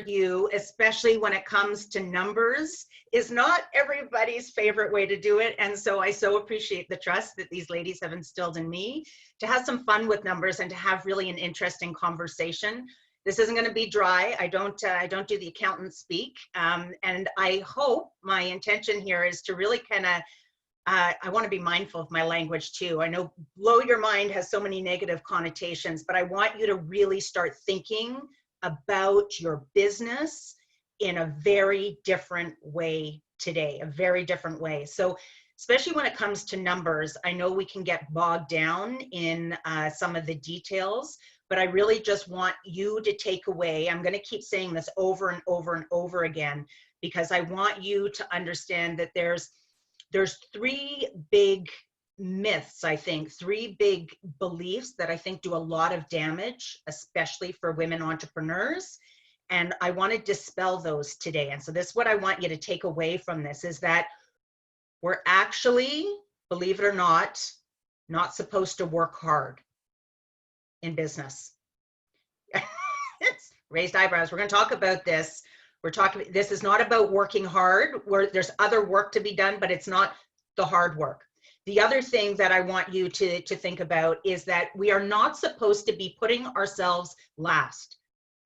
you, especially when it comes to numbers, is not everybody's favorite way to do it. And so I so appreciate the trust that these ladies have instilled in me to have some fun with numbers and to have really an interesting conversation. This isn't going to be dry. I don't do the accountant speak. And I hope my intention here is to really kind of I want to be mindful of my language too. I know blow your mind has so many negative connotations, but I want you to really start thinking about your business in a very different way today, a very different way. So especially when it comes to numbers, I know we can get bogged down in some of the details, but I really just want you to take away, I'm going to keep saying this over and over and over again, because I want you to understand that there's three big myths, I think, three big beliefs that I think do a lot of damage, especially for women entrepreneurs. And I want to dispel those today. And so this is what I want you to take away from this, is that we're actually, believe it or not supposed to work hard in business. It's raised eyebrows. We're going to talk about this. This is not about working hard, where there's other work to be done, but it's not the hard work. The other thing that I want you to think about is that we are not supposed to be putting ourselves last,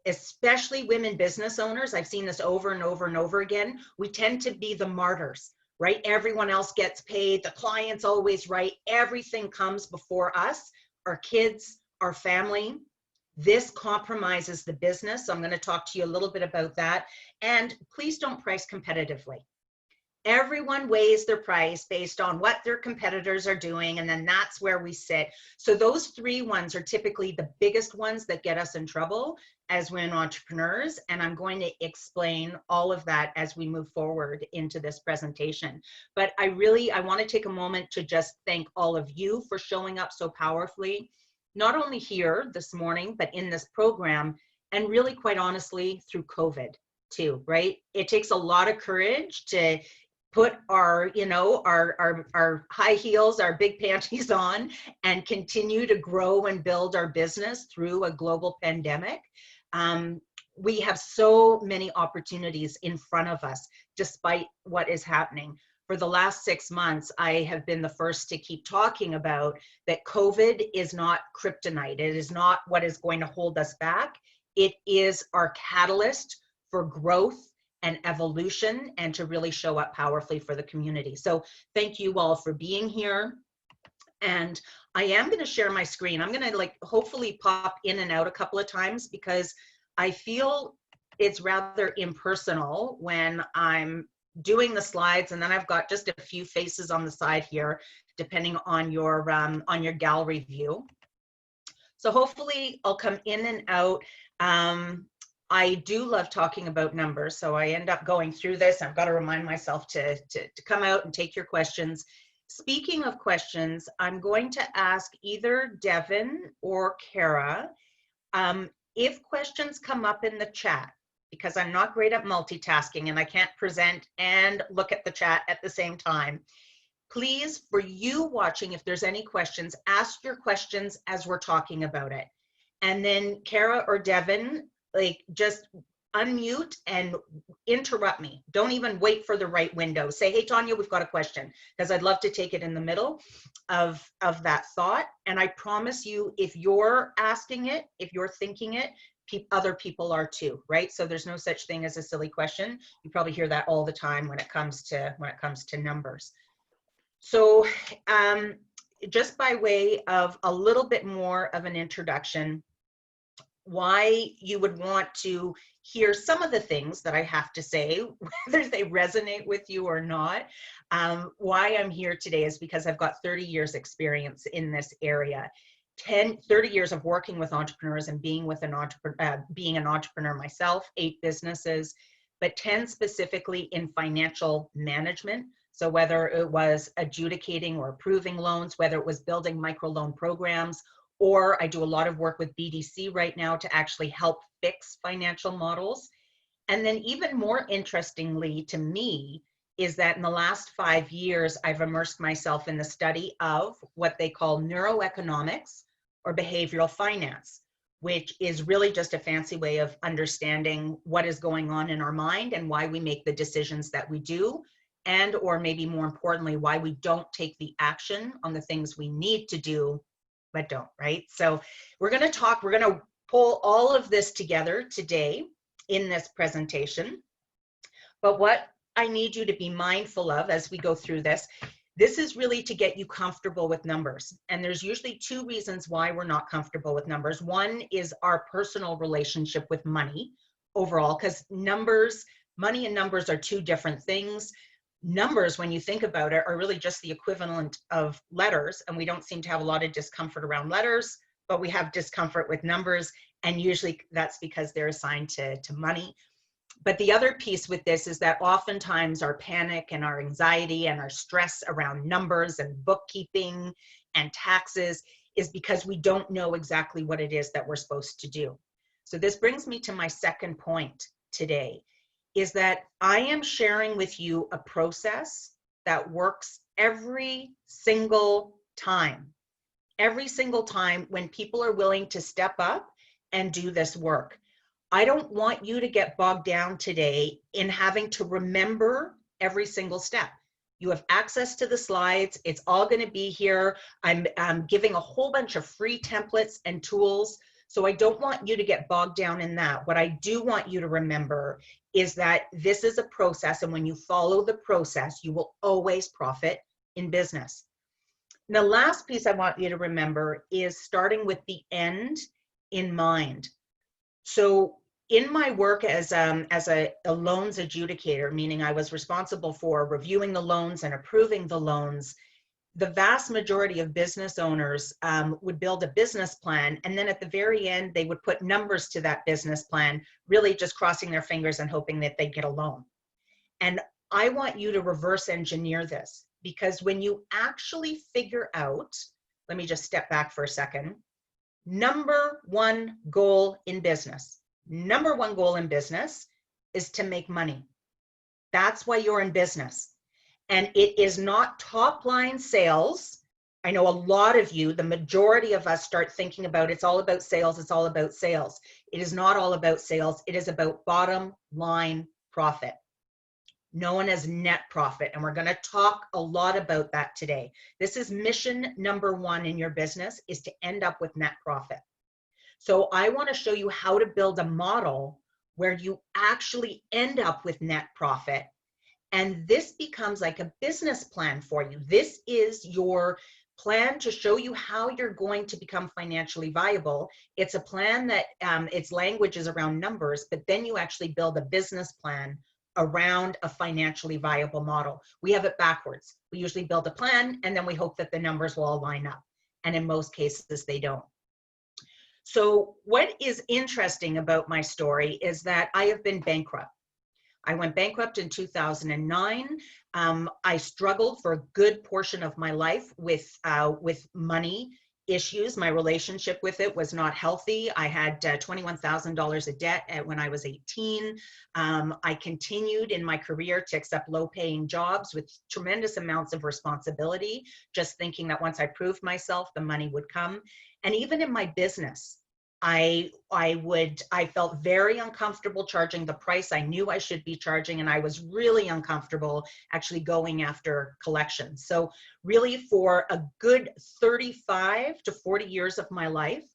especially women business owners. I've seen this over and over and over again. We tend to be the martyrs, right? Everyone else gets paid. The client's always right. Everything comes before us, our kids, our family. This compromises the business. So I'm going to talk to you a little bit about that. And please don't price competitively. Everyone weighs their price based on what their competitors are doing, and then that's where we sit. So those three ones are typically the biggest ones that get us in trouble as women entrepreneurs, and I'm going to explain all of that as we move forward into this presentation. But I want to take a moment to just thank all of you for showing up so powerfully, not only here this morning, but in this program, and really, quite honestly, through COVID too, right? It takes a lot of courage to put our high heels, our big panties on, and continue to grow and build our business through a global pandemic. We have so many opportunities in front of us, despite what is happening. For the last 6 months, I have been the first to keep talking about that COVID is not kryptonite. It is not what is going to hold us back. It is our catalyst for growth and evolution, and to really show up powerfully for the community. So thank you all for being here. And I am going to share my screen. I'm going to hopefully pop in and out a couple of times, because I feel it's rather impersonal when I'm doing the slides and then I've got just a few faces on the side here, depending on your gallery view. So hopefully I'll come in and out. I do love talking about numbers, so I end up going through this. I've got to remind myself to come out and take your questions. Speaking of questions, I'm going to ask either Devin or Kara, if questions come up in the chat, because I'm not great at multitasking and I can't present and look at the chat at the same time. Please, for you watching, if there's any questions, ask your questions as we're talking about it. And then Kara or Devin, just unmute and interrupt me. Don't even wait for the right window. Say, hey, Taunya, we've got a question, because I'd love to take it in the middle of that thought. And I promise you, if you're asking it, if you're thinking it, other people are too, right? So there's no such thing as a silly question. You probably hear that all the time when it comes to numbers. So just by way of a little bit more of an introduction, why you would want to hear some of the things that I have to say, whether they resonate with you or not. Why I'm here today is because I've got 30 years experience in this area. 30 years of working with entrepreneurs and being an entrepreneur myself, 8 businesses, but 10 specifically in financial management. So whether it was adjudicating or approving loans, whether it was building microloan programs, or I do a lot of work with BDC right now to actually help fix financial models. And then even more interestingly to me is that in the last 5 years, I've immersed myself in the study of what they call neuroeconomics or behavioral finance, which is really just a fancy way of understanding what is going on in our mind and why we make the decisions that we do, and or maybe more importantly, why we don't take the action on the things we need to do, but don't, right? So we're going to pull all of this together today in this presentation. But what I need you to be mindful of as we go through this is really to get you comfortable with numbers. And there's usually two reasons why we're not comfortable with numbers. One is our personal relationship with money overall, because money and numbers are two different things. Numbers, when you think about it, are really just the equivalent of letters, and we don't seem to have a lot of discomfort around letters, but we have discomfort with numbers, and usually that's because they're assigned to money. But the other piece with this is that oftentimes our panic and our anxiety and our stress around numbers and bookkeeping and taxes is because we don't know exactly what it is that we're supposed to do. So this brings me to my second point today, is that I am sharing with you a process that works every single time. Every single time when people are willing to step up and do this work. I don't want you to get bogged down today in having to remember every single step. You have access to the slides. It's all going to be here. I'm giving a whole bunch of free templates and tools. So I don't want you to get bogged down in that. What I do want you to remember is that this is a process, and when you follow the process, you will always profit in business. And the last piece I want you to remember is starting with the end in mind. So in my work as a loans adjudicator, meaning I was responsible for reviewing the loans and approving the loans, the vast majority of business owners would build a business plan, and then at the very end, they would put numbers to that business plan, really just crossing their fingers and hoping that they'd get a loan. And I want you to reverse engineer this, because when you actually figure out, let me just step back for a second, number one goal in business is to make money. That's why you're in business. And it is not top line sales. I know a lot of you, the majority of us, start thinking about it's all about sales. It's all about sales. It is not all about sales. It is about bottom line profit, known as net profit. And we're going to talk a lot about that today. This is mission number one in your business, is to end up with net profit. So I want to show you how to build a model where you actually end up with net profit. And this becomes like a business plan for you. This is your plan to show you how you're going to become financially viable. It's a plan that its language is around numbers, but then you actually build a business plan around a financially viable model. We have it backwards. We usually build a plan and then we hope that the numbers will all line up. And in most cases, they don't. So what is interesting about my story is that I have been bankrupt. I went bankrupt in 2009. I struggled for a good portion of my life with money issues. My relationship with it was not healthy. I had $21,000 of debt when I was 18. I continued in my career to accept low-paying jobs with tremendous amounts of responsibility, just thinking that once I proved myself, the money would come. And even in my business, I felt very uncomfortable charging the price I knew I should be charging, and I was really uncomfortable actually going after collections. So really, for a good 35 to 40 years of my life,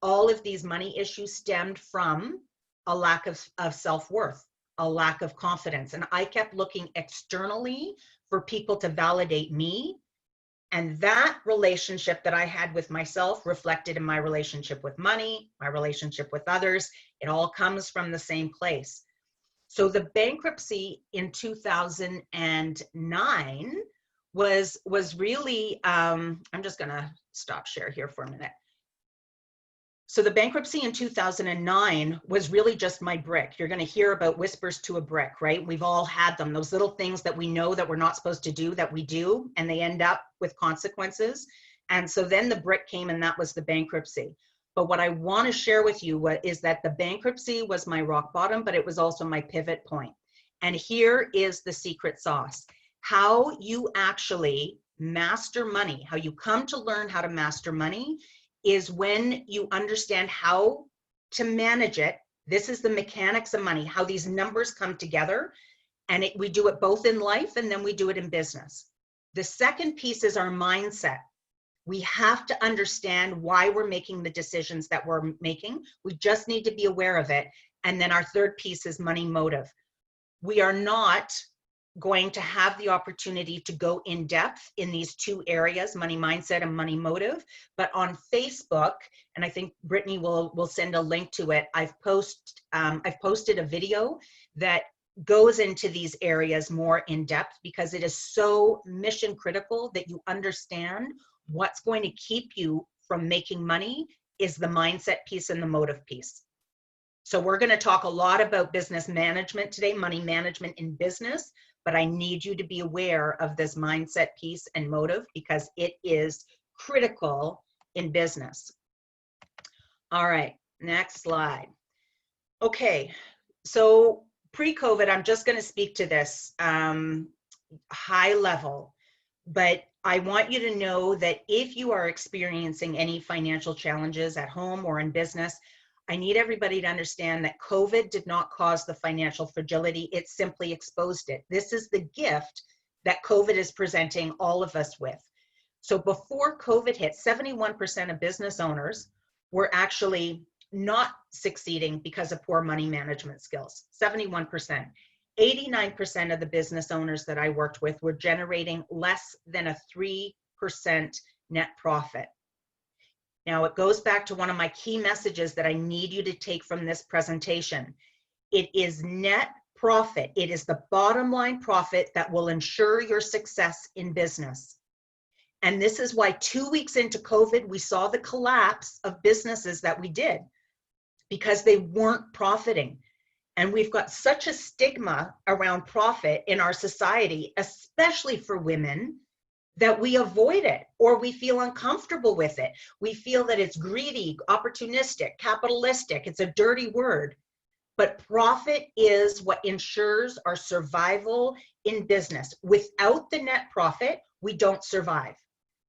all of these money issues stemmed from a lack of self-worth, a lack of confidence. And I kept looking externally for people to validate me. And that relationship that I had with myself reflected in my relationship with money, my relationship with others. It all comes from the same place. So the bankruptcy in 2009 was really, I'm just gonna stop share here for a minute. So the bankruptcy in 2009 was really just my brick. You're going to hear about whispers to a brick, right? We've all had them, those little things that we know that we're not supposed to do, that we do, and they end up with consequences. And so then the brick came, and that was the bankruptcy. But what I want to share with you is that the bankruptcy was my rock bottom, but it was also my pivot point. And here is the secret sauce. How you actually master money, how you come to learn how to master money, is when you understand how to manage it. This is the mechanics of money, how these numbers come together. And we do it both in life and then we do it in business. The second piece is our mindset. We have to understand why we're making the decisions that we're making. We just need to be aware of it. And then our third piece is money motive. We are not going to have the opportunity to go in depth in these two areas, money mindset and money motive. But on Facebook, and I think Brittany will send a link to it, I've posted a video that goes into these areas more in depth, because it is so mission critical that you understand what's going to keep you from making money is the mindset piece and the motive piece. So we're going to talk a lot about business management today, money management in business, but I need you to be aware of this mindset piece and motive because it is critical in business. All right, next slide. Okay, so pre-COVID, I'm just going to speak to this high level, but I want you to know that if you are experiencing any financial challenges at home or in business, I need everybody to understand that COVID did not cause the financial fragility. It simply exposed it. This is the gift that COVID is presenting all of us with. So before COVID hit, 71% of business owners were actually not succeeding because of poor money management skills, 71%. 89% of the business owners that I worked with were generating less than a 3% net profit. Now, it goes back to one of my key messages that I need you to take from this presentation. It is net profit. It is the bottom line profit that will ensure your success in business. And this is why 2 weeks into COVID, we saw the collapse of businesses that we did because they weren't profiting. And we've got such a stigma around profit in our society, especially for women, that we avoid it or we feel uncomfortable with it. We feel that it's greedy, opportunistic, capitalistic. It's a dirty word. But profit is what ensures our survival in business. Without the net profit, we don't survive.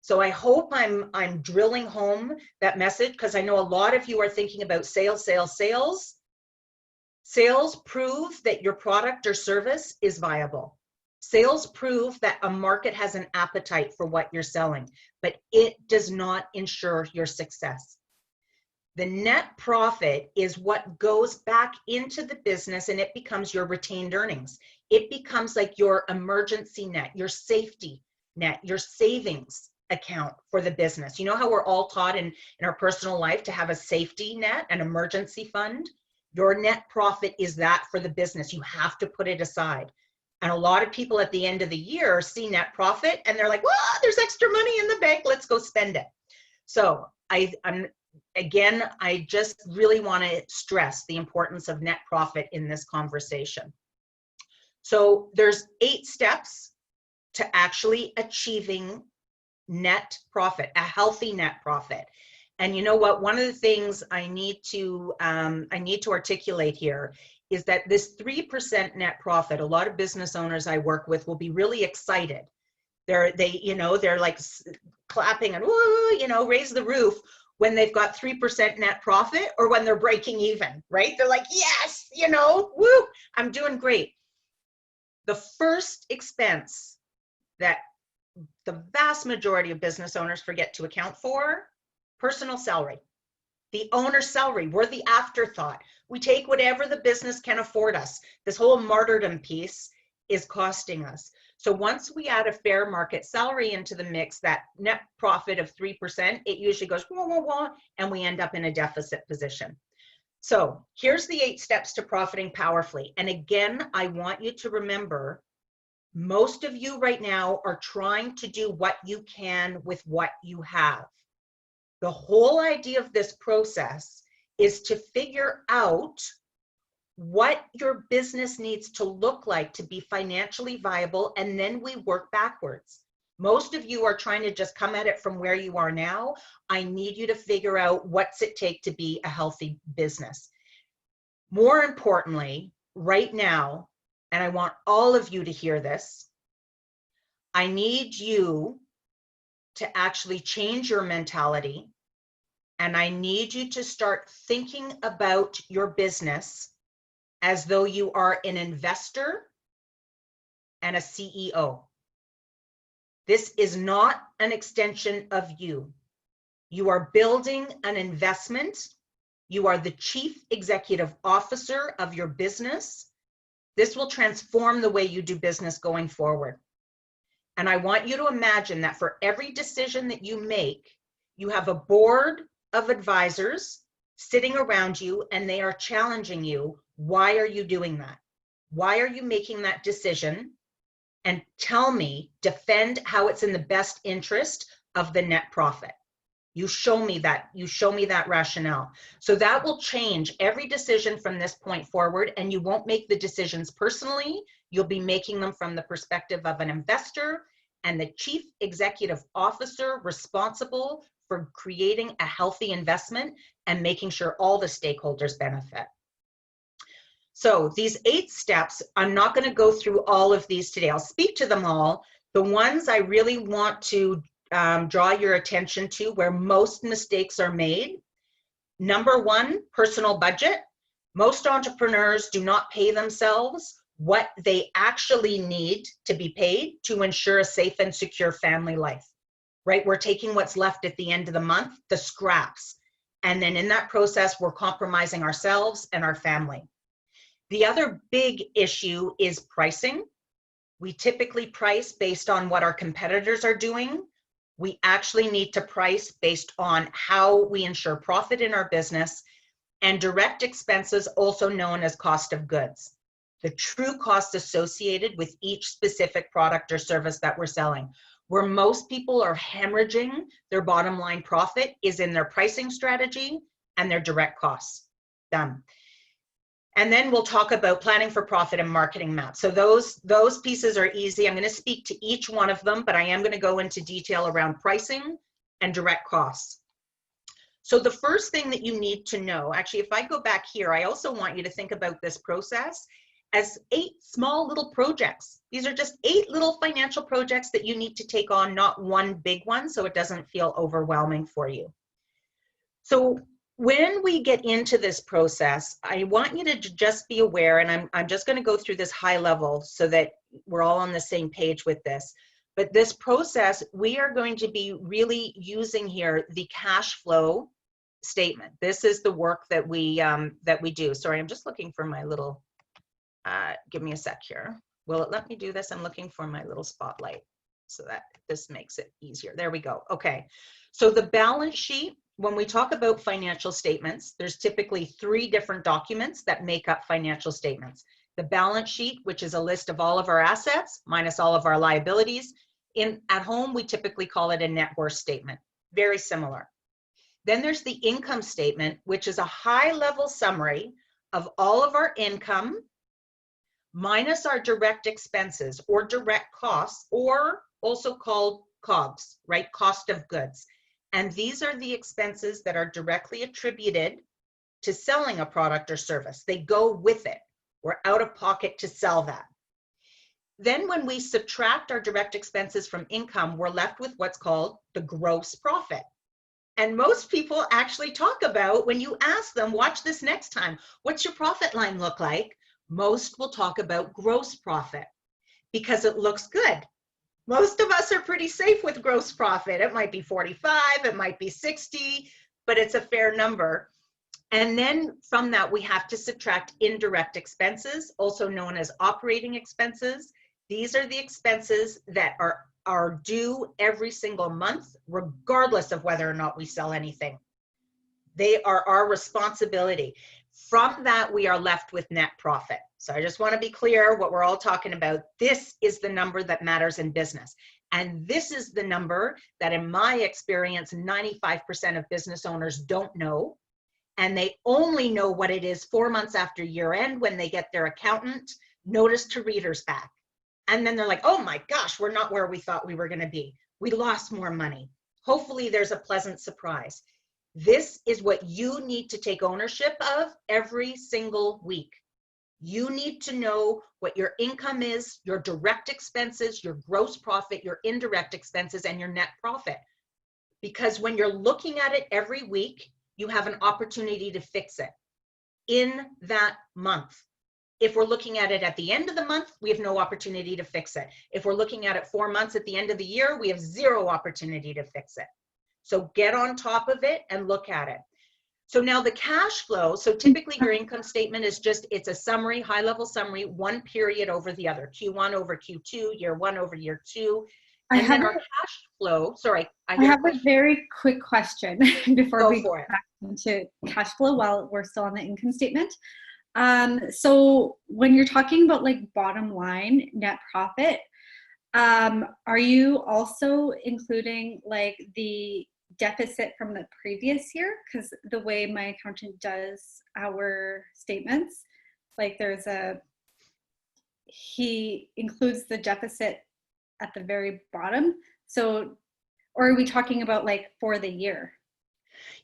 So I hope I'm drilling home that message, because I know a lot of you are thinking about sales, sales, sales. Sales prove that your product or service is viable. Sales prove that a market has an appetite for what you're selling, but it does not ensure your success. The net profit is what goes back into the business and it becomes your retained earnings. It becomes like your emergency net, your safety net, your savings account for the business. You know how we're all taught in our personal life to have a safety net, an emergency fund? Your net profit is that for the business. You have to put it aside. And a lot of people at the end of the year see net profit and they're like, well, there's extra money in the bank, let's go spend it. So I just really want to stress the importance of net profit in this conversation. So there's 8 steps to actually achieving net profit, a healthy net profit. And you know what? One of the things I need to articulate here is that this 3% net profit, a lot of business owners I work with will be really excited. They're like clapping and woo, raise the roof when they've got 3% net profit or when they're breaking even, right? They're like, yes, woo, I'm doing great. The first expense that the vast majority of business owners forget to account for, personal salary. The owner's salary, we're the afterthought. We take whatever the business can afford us. This whole martyrdom piece is costing us. So once we add a fair market salary into the mix, that net profit of 3%, it usually goes wah, wah, wah, and we end up in a deficit position. So here's the 8 steps to profiting powerfully. And again, I want you to remember, most of you right now are trying to do what you can with what you have. The whole idea of this process is to figure out what your business needs to look like to be financially viable, and then we work backwards. Most of you are trying to just come at it from where you are now. I need you to figure out what's it take to be a healthy business. More importantly, right now, and I want all of you to hear this, I need you to actually change your mentality And I need you to start thinking about your business as though you are an investor and a CEO. This is not an extension of you. You are building an investment. You are the chief executive officer of your business. This will transform the way you do business going forward. And I want you to imagine that for every decision that you make, you have a board of advisors sitting around you and they are challenging you. Why are you doing that? Why are you making that decision? And tell me, defend how it's in the best interest of the net profit. You show me that. You show me that rationale. So that will change every decision from this point forward, and you won't make the decisions personally. You'll be making them from the perspective of an investor and the chief executive officer responsible for creating a healthy investment and making sure all the stakeholders benefit. So these 8 steps, I'm not going to go through all of these today. I'll speak to them all. The ones I really want to draw your attention to, where most mistakes are made. Number 1, personal budget. Most entrepreneurs do not pay themselves what they actually need to be paid to ensure a safe and secure family life, right? We're taking what's left at the end of the month, the scraps. And then in that process, we're compromising ourselves and our family. The other big issue is pricing. We typically price based on what our competitors are doing. We actually need to price based on how we ensure profit in our business, and direct expenses, also known as cost of goods, the true cost associated with each specific product or service that we're selling. Where most people are hemorrhaging their bottom line profit is in their pricing strategy and their direct costs. Done. And then we'll talk about planning for profit and marketing maps. So those pieces are easy. I'm going to speak to each one of them, but I am going to go into detail around pricing and direct costs. So the first thing that you need to know, actually, if I go back here, I also want you to think about this process as 8 small little projects. These are just 8 little financial projects that you need to take on, not one big one, so it doesn't feel overwhelming for you. So when we get into this process, I want you to just be aware, and I'm just going to go through this high level so that we're all on the same page with this. But this process, we are going to be really using here the cash flow statement. This is the work that we do. Sorry, I'm just looking for my little, give me a sec here. Will it let me do this? I'm looking for my little spotlight so that this makes it easier. There we go. Okay. So the balance sheet, when we talk about financial statements, there's typically 3 different documents that make up financial statements. The balance sheet, which is a list of all of our assets minus all of our liabilities. At home, we typically call it a net worth statement. Very similar. Then there's the income statement, which is a high-level summary of all of our income minus our direct expenses or direct costs, or also called COGS, right? Cost of goods. And these are the expenses that are directly attributed to selling a product or service. They go with it. We're out of pocket to sell that. Then when we subtract our direct expenses from income, we're left with what's called the gross profit. And most people actually talk about, when you ask them, watch this next time, what's your profit line look like? Most will talk about gross profit because it looks good. Most of us are pretty safe with gross profit. It might be 45, it might be 60, but it's a fair number. And then from that, we have to subtract indirect expenses, also known as operating expenses. These are the expenses that are due every single month, regardless of whether or not we sell anything. They are our responsibility. From that, we are left with net profit. So I just want to be clear what we're all talking about. This is the number that matters in business. And this is the number that, in my experience, 95% of business owners don't know. And they only know what it is 4 months after year end when they get their accountant notice to readers back. And then they're like, oh my gosh, we're not where we thought we were going to be. We lost more money. Hopefully there's a pleasant surprise. This is what you need to take ownership of every single week. You need to know what your income is, your direct expenses, your gross profit, your indirect expenses, and your net profit. Because when you're looking at it every week, you have an opportunity to fix it in that month. If we're looking at it at the end of the month, we have no opportunity to fix it. If we're looking at it 4 months at the end of the year, we have zero opportunity to fix it. So get on top of it and look at it. So now the cash flow, so typically your income statement is just, it's a summary, high level summary, one period over the other, Q1 over Q2, year one over year two. And then our cash flow, sorry. I have a very quick question before we go back into cash flow while we're still on the income statement. So when you're talking about like bottom line net profit, are you also including like the deficit from the previous year? Because the way my accountant does our statements, like he includes the deficit at the very bottom. So, or are we talking about like for the year?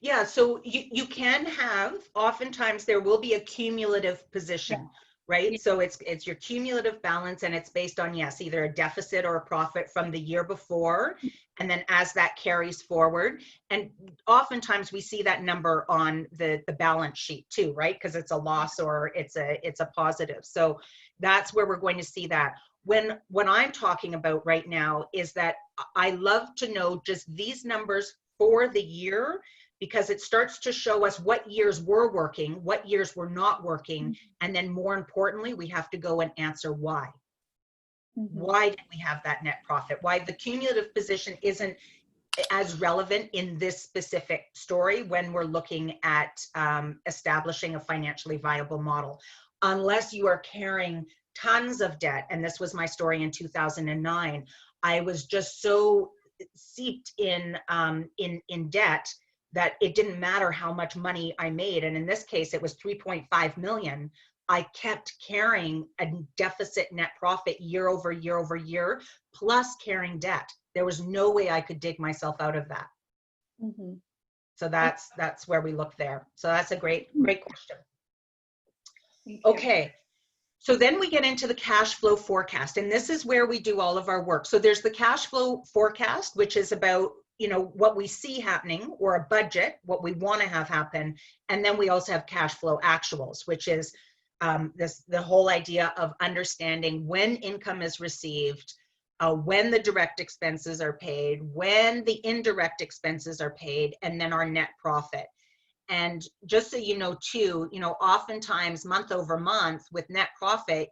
Yeah, so you can have, oftentimes there will be a cumulative position, right? So it's your cumulative balance, and it's based on, yes, either a deficit or a profit from the year before. And then as that carries forward, and oftentimes we see that number on the balance sheet too, right? Because it's a loss or it's a positive. So that's where we're going to see that. What I'm talking about right now is that I love to know just these numbers for the year, because it starts to show us what years were working, what years were not working, and then more importantly, we have to go and answer why. Why did we have that net profit? Why the cumulative position isn't as relevant in this specific story when we're looking at establishing a financially viable model, unless you are carrying tons of debt. And this was my story in 2009. I was just so seeped in debt that it didn't matter how much money I made. And in this case, it was 3.5 million. I kept carrying a deficit net profit year over year over year, plus carrying debt. There was no way I could dig myself out of that. So that's where we look there. So that's a great question. Okay. So then we get into the cash flow forecast, and this is where we do all of our work. So there's the cash flow forecast, which is about, you know, what we see happening, or a budget, what we want to have happen. And then we also have cash flow actuals, which is the whole idea of understanding when income is received, when the direct expenses are paid, when the indirect expenses are paid, and then our net profit. And just so you know too, you know, oftentimes month over month with net profit,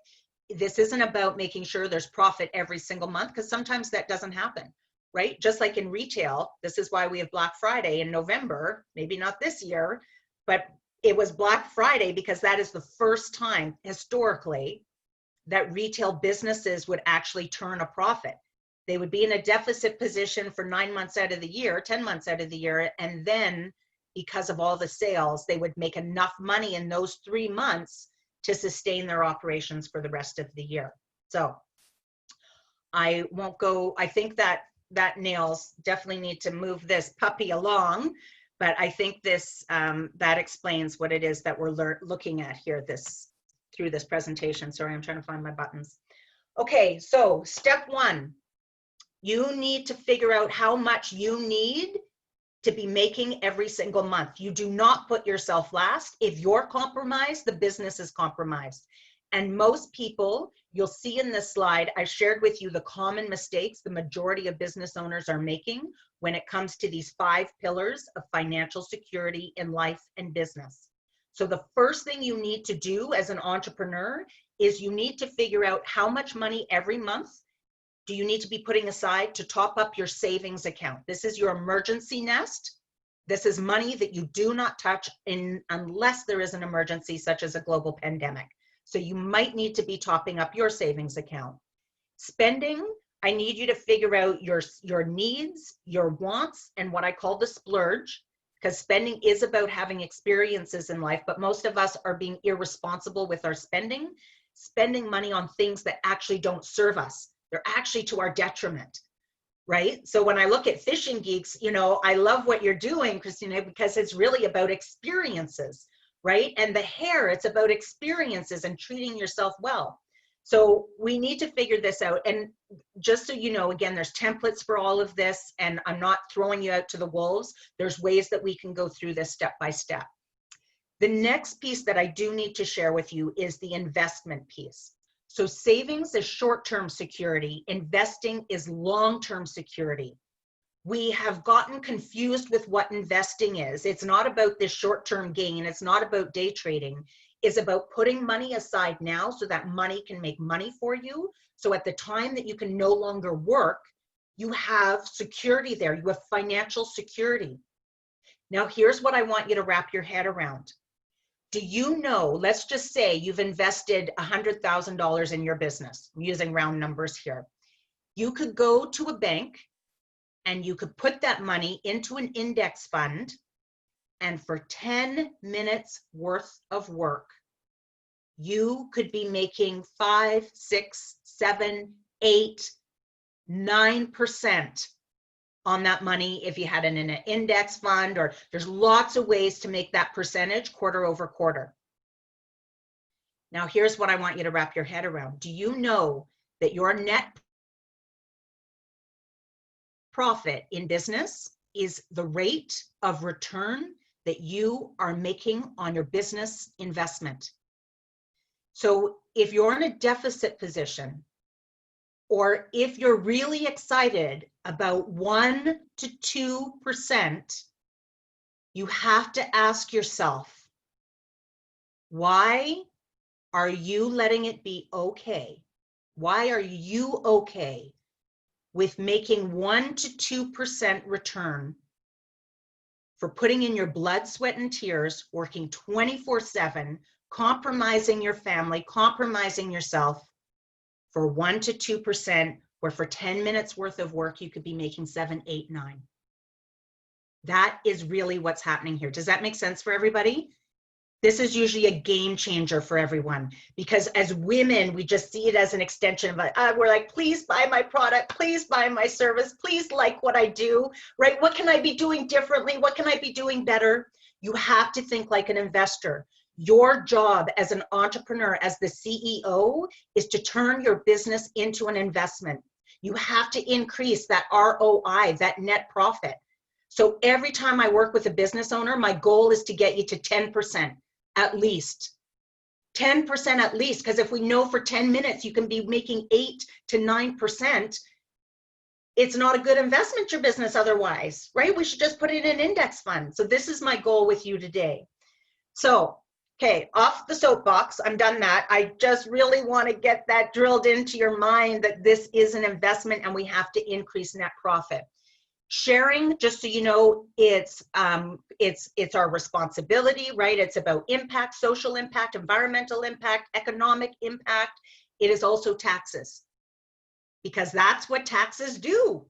this isn't about making sure there's profit every single month, because sometimes that doesn't happen, right? Just like in retail, this is why we have Black Friday in November, maybe not this year, but it was Black Friday because that is the first time historically that retail businesses would actually turn a profit. They would be in a deficit position for 9 months out of the year, 10 months out of the year, and then because of all the sales, they would make enough money in those 3 months to sustain their operations for the rest of the year. So I won't go, I think that nails, definitely need to move this puppy along, but I think this, that explains what it is that we're looking at here through this presentation. Sorry, I'm trying to find my buttons. Okay, so step 1, you need to figure out how much you need to be making every single month. You do not put yourself last. If you're compromised, the business is compromised. And most people, you'll see in this slide, I shared with you the common mistakes the majority of business owners are making when it comes to these 5 pillars of financial security in life and business. So the first thing you need to do as an entrepreneur is you need to figure out how much money every month do you need to be putting aside to top up your savings account. This is your emergency nest. This is money that you do not touch unless there is an emergency such as a global pandemic. So you might need to be topping up your savings account. Spending, I need you to figure out your needs, your wants, and what I call the splurge, because spending is about having experiences in life, but most of us are being irresponsible with our spending money on things that actually don't serve us. They're actually to our detriment, right? So when I look at Fishing Geeks, you know, I love what you're doing, Christina, because it's really about experiences, right? And the hair, it's about experiences and treating yourself well. So we need to figure this out. And just so you know, again, there's templates for all of this, and I'm not throwing you out to the wolves. There's ways that we can go through this step by step. The next piece that I do need to share with you is the investment piece. So savings is short-term security. Investing is long-term security. We have gotten confused with what investing is. It's not about this short-term gain. It's not about day trading. It's about putting money aside now so that money can make money for you. So at the time that you can no longer work, you have security there. You have financial security. Now, here's what I want you to wrap your head around. Do you know, let's just say you've invested $100,000 in your business, I'm using round numbers here. You could go to a bank and you could put that money into an index fund, and for 10 minutes worth of work, you could be making 5, 6, 7, 8, 9% on that money if you had it in an index fund, or there's lots of ways to make that percentage quarter over quarter. Now, here's what I want you to wrap your head around. Do you know that your net profit in business is the rate of return that you are making on your business investment? So if you're in a deficit position, or if you're really excited about 1 to 2%, you have to ask yourself, why are you letting it be okay? Why are you okay with making 1 to 2% return for putting in your blood, sweat, and tears, working 24/7, compromising your family, compromising yourself for 1 to 2%, where for 10 minutes worth of work, you could be making 7, 8, 9. That is really what's happening here. Does that make sense for everybody? This is usually a game changer for everyone, because as women, we just see it as an extension of, we're like, please buy my product, please buy my service, please like what I do, right? What can I be doing differently? What can I be doing better? You have to think like an investor. Your job as an entrepreneur, as the CEO, is to turn your business into an investment. You have to increase that ROI, that net profit. So every time I work with a business owner, my goal is to get you to 10% at least. 10% at least, because if we know for 10 minutes you can be making 8 to 9%, it's not a good investment, your business otherwise, right? We should just put it in an index fund. So this is my goal with you today. So, okay, off the soapbox, I'm done that. I just really want to get that drilled into your mind that this is an investment and we have to increase net profit. Sharing, just so you know, it's our responsibility, right? It's about impact, social impact, environmental impact, economic impact. It is also taxes, because that's what taxes do.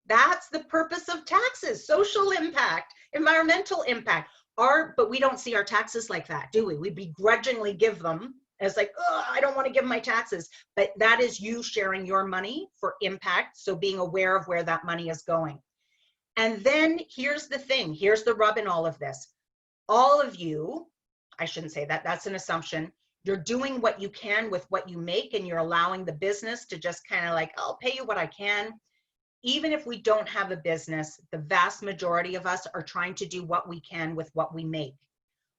That's the purpose of taxes: social impact, environmental impact. But we don't see our taxes like that, do we? We begrudgingly give them as like, oh, I don't want to give my taxes. But that is you sharing your money for impact. So being aware of where that money is going. And then here's the thing, here's the rub in all of this. All of you, I shouldn't say that, that's an assumption. You're doing what you can with what you make, and you're allowing the business to just kind of like, I'll pay you what I can. Even if we don't have a business, the vast majority of us are trying to do what we can with what we make.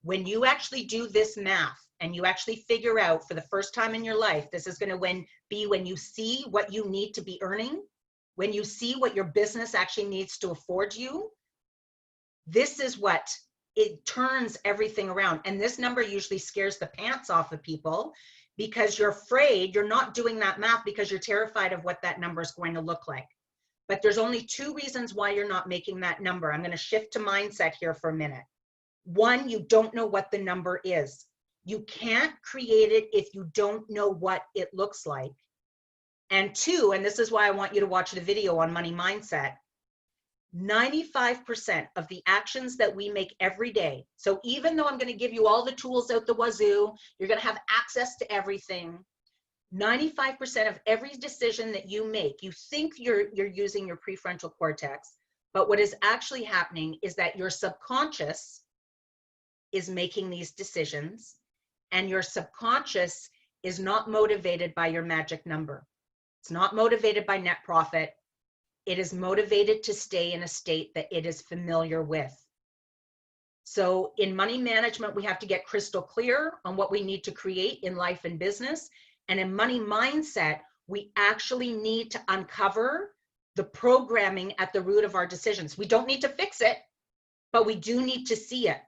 When you actually do this math and you actually figure out for the first time in your life, this is going to be when you see what you need to be earning, when you see what your business actually needs to afford you, this is what it turns everything around. And this number usually scares the pants off of people, because you're afraid, you're not doing that math because you're terrified of what that number is going to look like. But there's only 2 reasons why you're not making that number. I'm going to shift to mindset here for a minute. 1, you don't know what the number is. You can't create it if you don't know what it looks like. And 2, and this is why I want you to watch the video on money mindset, 95% of the actions that we make every day. So even though I'm going to give you all the tools out the wazoo, you're going to have access to everything. 95% of every decision that you make, you think you're using your prefrontal cortex, but what is actually happening is that your subconscious is making these decisions, and your subconscious is not motivated by your magic number. It's not motivated by net profit. It is motivated to stay in a state that it is familiar with. So in money management, we have to get crystal clear on what we need to create in life and business. And in money mindset, we actually need to uncover the programming at the root of our decisions. We don't need to fix it, but we do need to see it.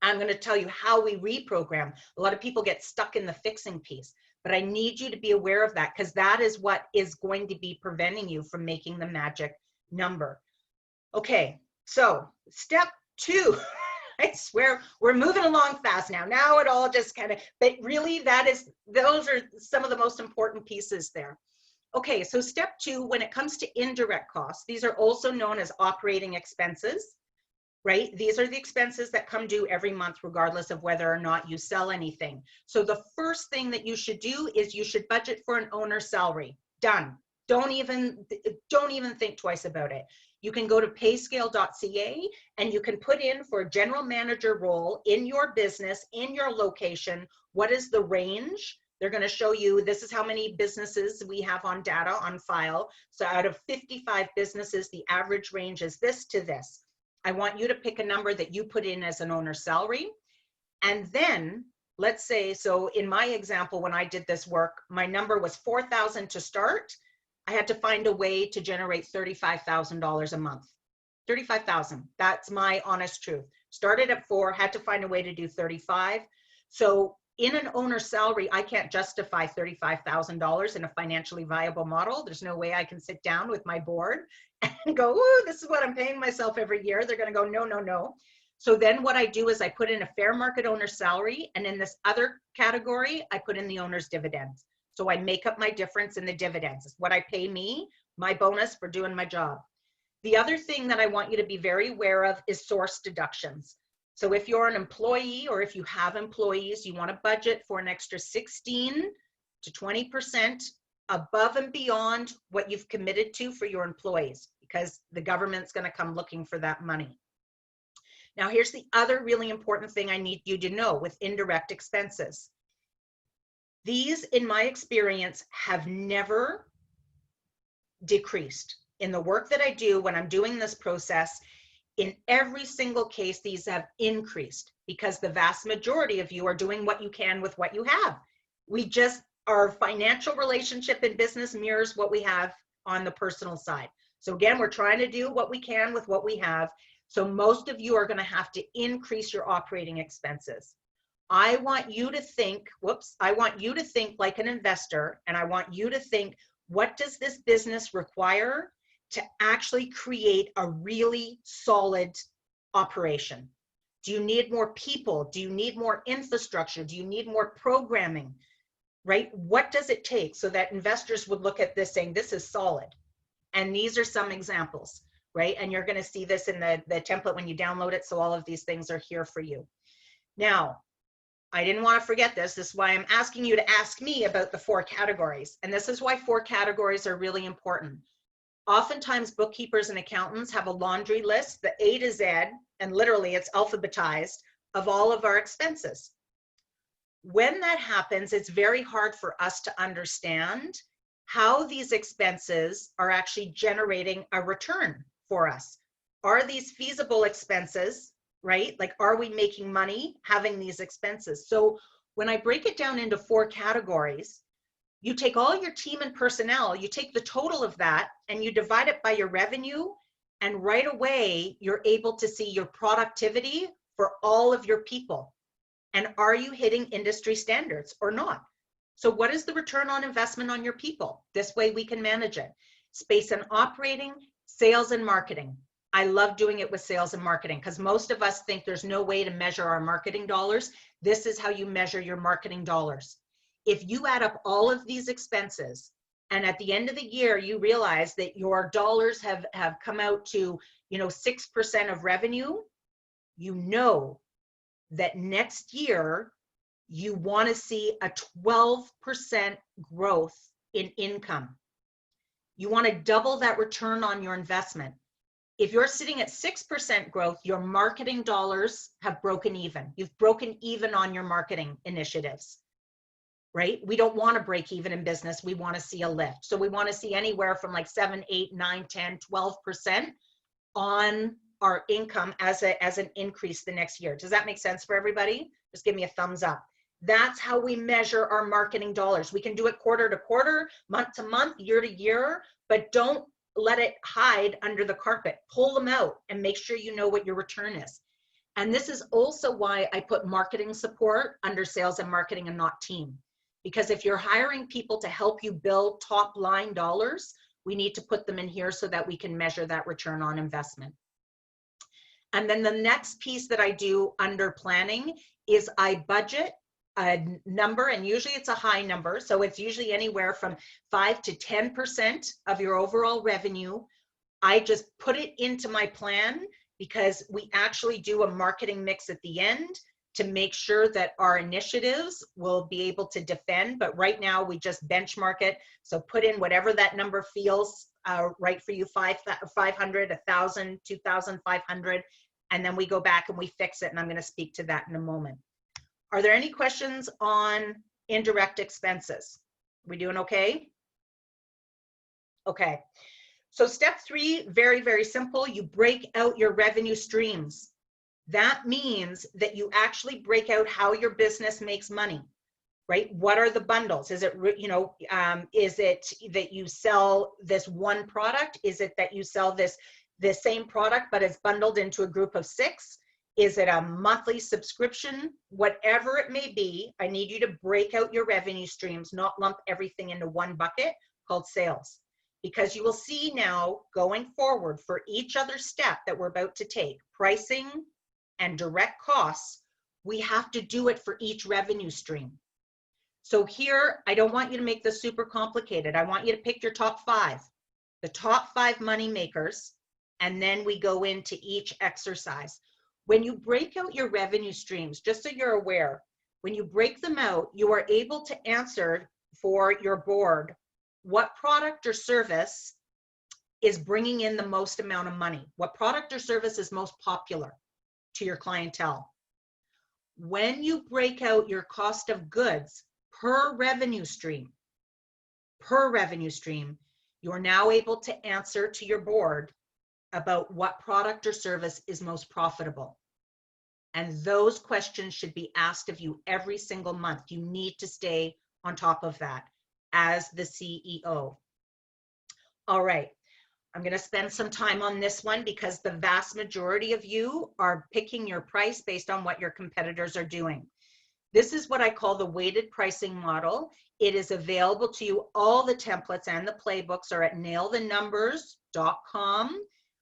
I'm going to tell you how we reprogram. A lot of people get stuck in the fixing piece, but I need you to be aware of that, because that is what is going to be preventing you from making the magic number. Okay, so step 2, I swear we're moving along fast now. Now it all just kind of, but really those are some of the most important pieces there. Okay, so step 2, when it comes to indirect costs, these are also known as operating expenses, right? These are the expenses that come due every month, regardless of whether or not you sell anything. So the first thing that you should do is you should budget for an owner's salary. Done. Don't even think twice about it. You can go to payscale.ca and you can put in for a general manager role in your business, in your location, what is the range? They're going to show you, this is how many businesses we have on data on file. So out of 55 businesses, the average range is this to this. I want you to pick a number that you put in as an owner's salary. And then let's say, so in my example, when I did this work, my number was $4,000 to start. I had to find a way to generate $35,000 a month. $35,000, that's my honest truth. Started at 4, had to find a way to do 35. So in an owner's salary, I can't justify $35,000 in a financially viable model. There's no way I can sit down with my board and go, ooh, this is what I'm paying myself every year. They're going to go, no, no, no. So then what I do is I put in a fair market owner's salary. And in this other category, I put in the owner's dividends. So I make up my difference in the dividends. It's what I pay me, my bonus for doing my job. The other thing that I want you to be very aware of is source deductions. So if you're an employee or if you have employees, you want to budget for an extra 16 to 20% above and beyond what you've committed to for your employees, because the government's going to come looking for that money. Now, here's the other really important thing I need you to know with indirect expenses. These, in my experience, have never decreased. In the work that I do, when I'm doing this process, in every single case, these have increased because the vast majority of you are doing what you can with what you have. Our financial relationship in business mirrors what we have on the personal side. So again, we're trying to do what we can with what we have. So most of you are going to have to increase your operating expenses. I want you to think, like an investor, and I want you to think, what does this business require to actually create a really solid operation? Do you need more people? Do you need more infrastructure? Do you need more programming, right? What does it take so that investors would look at this saying, this is solid? And these are some examples, right? And you're going to see this in the template when you download it. So all of these things are here for you. Now, I didn't want to forget this. This is why I'm asking you to ask me about the 4 categories. And this is why 4 categories are really important. Oftentimes, bookkeepers and accountants have a laundry list, the A to Z, and literally it's alphabetized, of all of our expenses. When that happens, it's very hard for us to understand how these expenses are actually generating a return for us. Are these feasible expenses, right? Like, are we making money having these expenses? So when I break it down into 4 categories, you take all your team and personnel, you take the total of that and you divide it by your revenue, and right away, you're able to see your productivity for all of your people. And are you hitting industry standards or not? So what is the return on investment on your people? This way we can manage it. Space and operating, sales and marketing. I love doing it with sales and marketing because most of us think there's no way to measure our marketing dollars. This is how you measure your marketing dollars. If you add up all of these expenses and at the end of the year, you realize that your dollars have come out to, 6% of revenue, you know that next year you want to see a 12% growth in income. You want to double that return on your investment. If you're sitting at 6% growth, your marketing dollars have broken even. You've broken even on your marketing initiatives. right? We don't want to break even in business. We want to see a lift. So we want to see anywhere from like 7, 8, 9, 10, 12% on our income as an increase the next year. Does that make sense for everybody? Just give me a thumbs up. That's how we measure our marketing dollars. We can do it quarter to quarter, month to month, year to year, but don't let it hide under the carpet. Pull them out and make sure you know what your return is. And this is also why I put marketing support under sales and marketing and not team. Because if you're hiring people to help you build top line dollars, we need to put them in here so that we can measure that return on investment. And then the next piece that I do under planning is I budget a number, and usually it's a high number. So it's usually anywhere from 5 to 10% of your overall revenue. I just put it into my plan because we actually do a marketing mix at the end to make sure that our initiatives will be able to defend. But right now we just benchmark it. So put in whatever that number feels right for you, 500, 1,000, 2,500, and then we go back and we fix it. And I'm going to speak to that in a moment. Are there any questions on indirect expenses? We doing okay? Okay. So step 3, very, very simple. You break out your revenue streams. That means that you actually break out how your business makes money, right? What are the bundles? Is it, is it that you sell this one product? Is it that you sell this same product, but it's bundled into a group of 6? Is it a monthly subscription? Whatever it may be, I need you to break out your revenue streams, not lump everything into one bucket called sales. Because you will see now going forward for each other step that we're about to take, pricing and direct costs, we have to do it for each revenue stream. So here, I don't want you to make this super complicated. I want you to pick your top 5, the top 5 money makers, and then we go into each exercise. When you break out your revenue streams, just so you're aware, when you break them out, you are able to answer for your board what product or service is bringing in the most amount of money. What product or service is most popular to your clientele? When you break out your cost of goods per revenue stream, you are now able to answer to your board about what product or service is most profitable. And those questions should be asked of you every single month. You need to stay on top of that as the CEO. All right, I'm going to spend some time on this one because the vast majority of you are picking your price based on what your competitors are doing. This is what I call the weighted pricing model. It is available to you. All the templates and the playbooks are at nailthenumbers.com.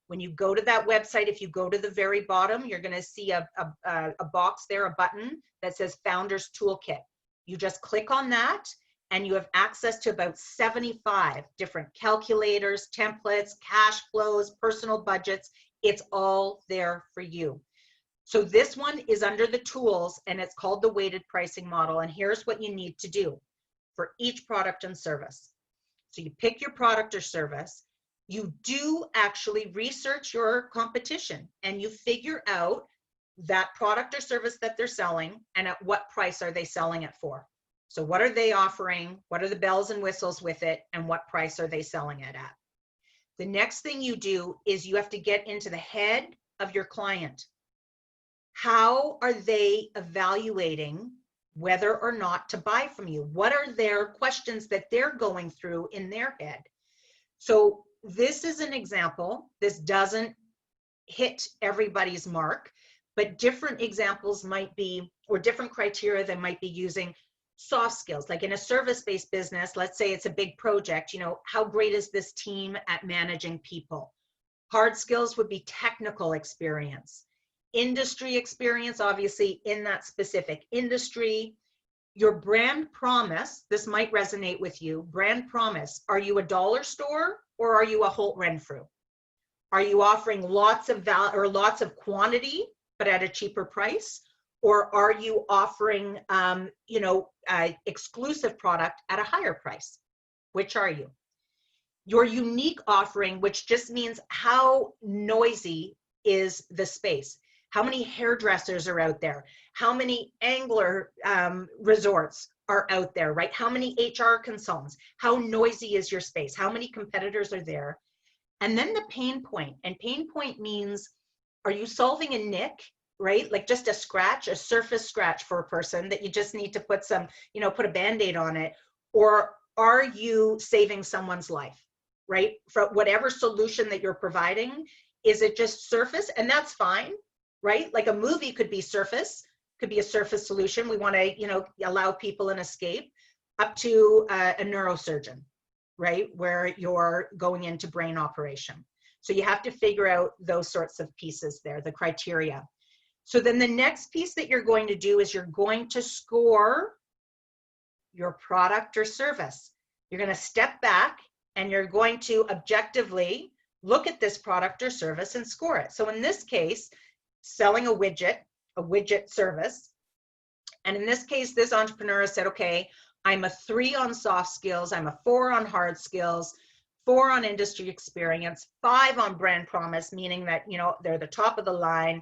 When you go to that website, if you go to the very bottom, you're going to see a box there, a button that says Founders Toolkit. You just click on that and you have access to about 75 different calculators, templates, cash flows, personal budgets. It's all there for you. So this one is under the tools and it's called the weighted pricing model. And here's what you need to do for each product and service. So you pick your product or service. You do actually research your competition and you figure out that product or service that they're selling and at what price are they selling it for. So what are they offering? What are the bells and whistles with it? And what price are they selling it at? The next thing you do is you have to get into the head of your client. How are they evaluating whether or not to buy from you? What are their questions that they're going through in their head? So this is an example. This doesn't hit everybody's mark, but different examples might be, or different criteria they might be using. Soft skills, like in a service-based business, let's say it's a big project, how great is this team at managing people? Hard skills would be technical experience. Industry experience, obviously in that specific industry. Your brand promise, this might resonate with you. Brand promise, are you a dollar store or are you a Holt Renfrew? Are you offering lots of value or lots of quantity, but at a cheaper price? Or are you offering, exclusive product at a higher price? Which are you? Your unique offering, which just means how noisy is the space. How many hairdressers are out there? How many angler resorts are out there, right? How many HR consultants? How noisy is your space? How many competitors are there? And then the pain point. And pain point means, are you solving a nick, right? Like just a scratch, a surface scratch for a person that you just need to put some, put a Band-Aid on it? Or are you saving someone's life, right? For whatever solution that you're providing, is it just surface? And that's fine, right? Like a movie could be surface, could be a surface solution. We want to, allow people an escape, up to a neurosurgeon, right? Where you're going into brain operation. So you have to figure out those sorts of pieces there, the criteria. So then the next piece that you're going to do is you're going to score your product or service. You're going to step back and you're going to objectively look at this product or service and score it. So in this case, selling a widget service. And in this case, this entrepreneur said, okay, I'm a 3 on soft skills, I'm a 4 on hard skills, 4 on industry experience, 5 on brand promise, meaning that, they're the top of the line.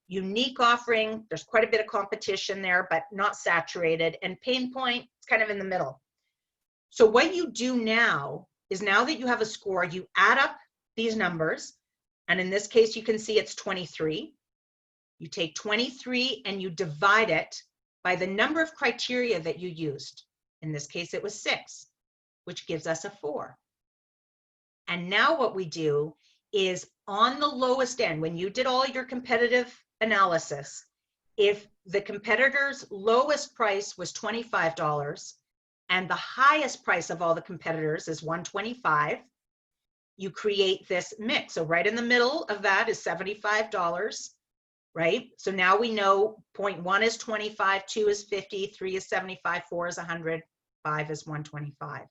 Unique offering, there's quite a bit of competition there, but not saturated. And pain point, it's kind of in the middle. So what you do now is, now that you have a score, you add up these numbers. And in this case, you can see it's 23. You take 23 and you divide it by the number of criteria that you used. In this case, it was 6, which gives us a 4. And now what we do is, on the lowest end, when you did all your competitive analysis, if the competitor's lowest price was $25 and the highest price of all the competitors is $125, you create this mix. So right in the middle of that is $75, right? So now we know point 1 is 25, 2 is 50, 3 is 75, 4 is 100, 5 is 125.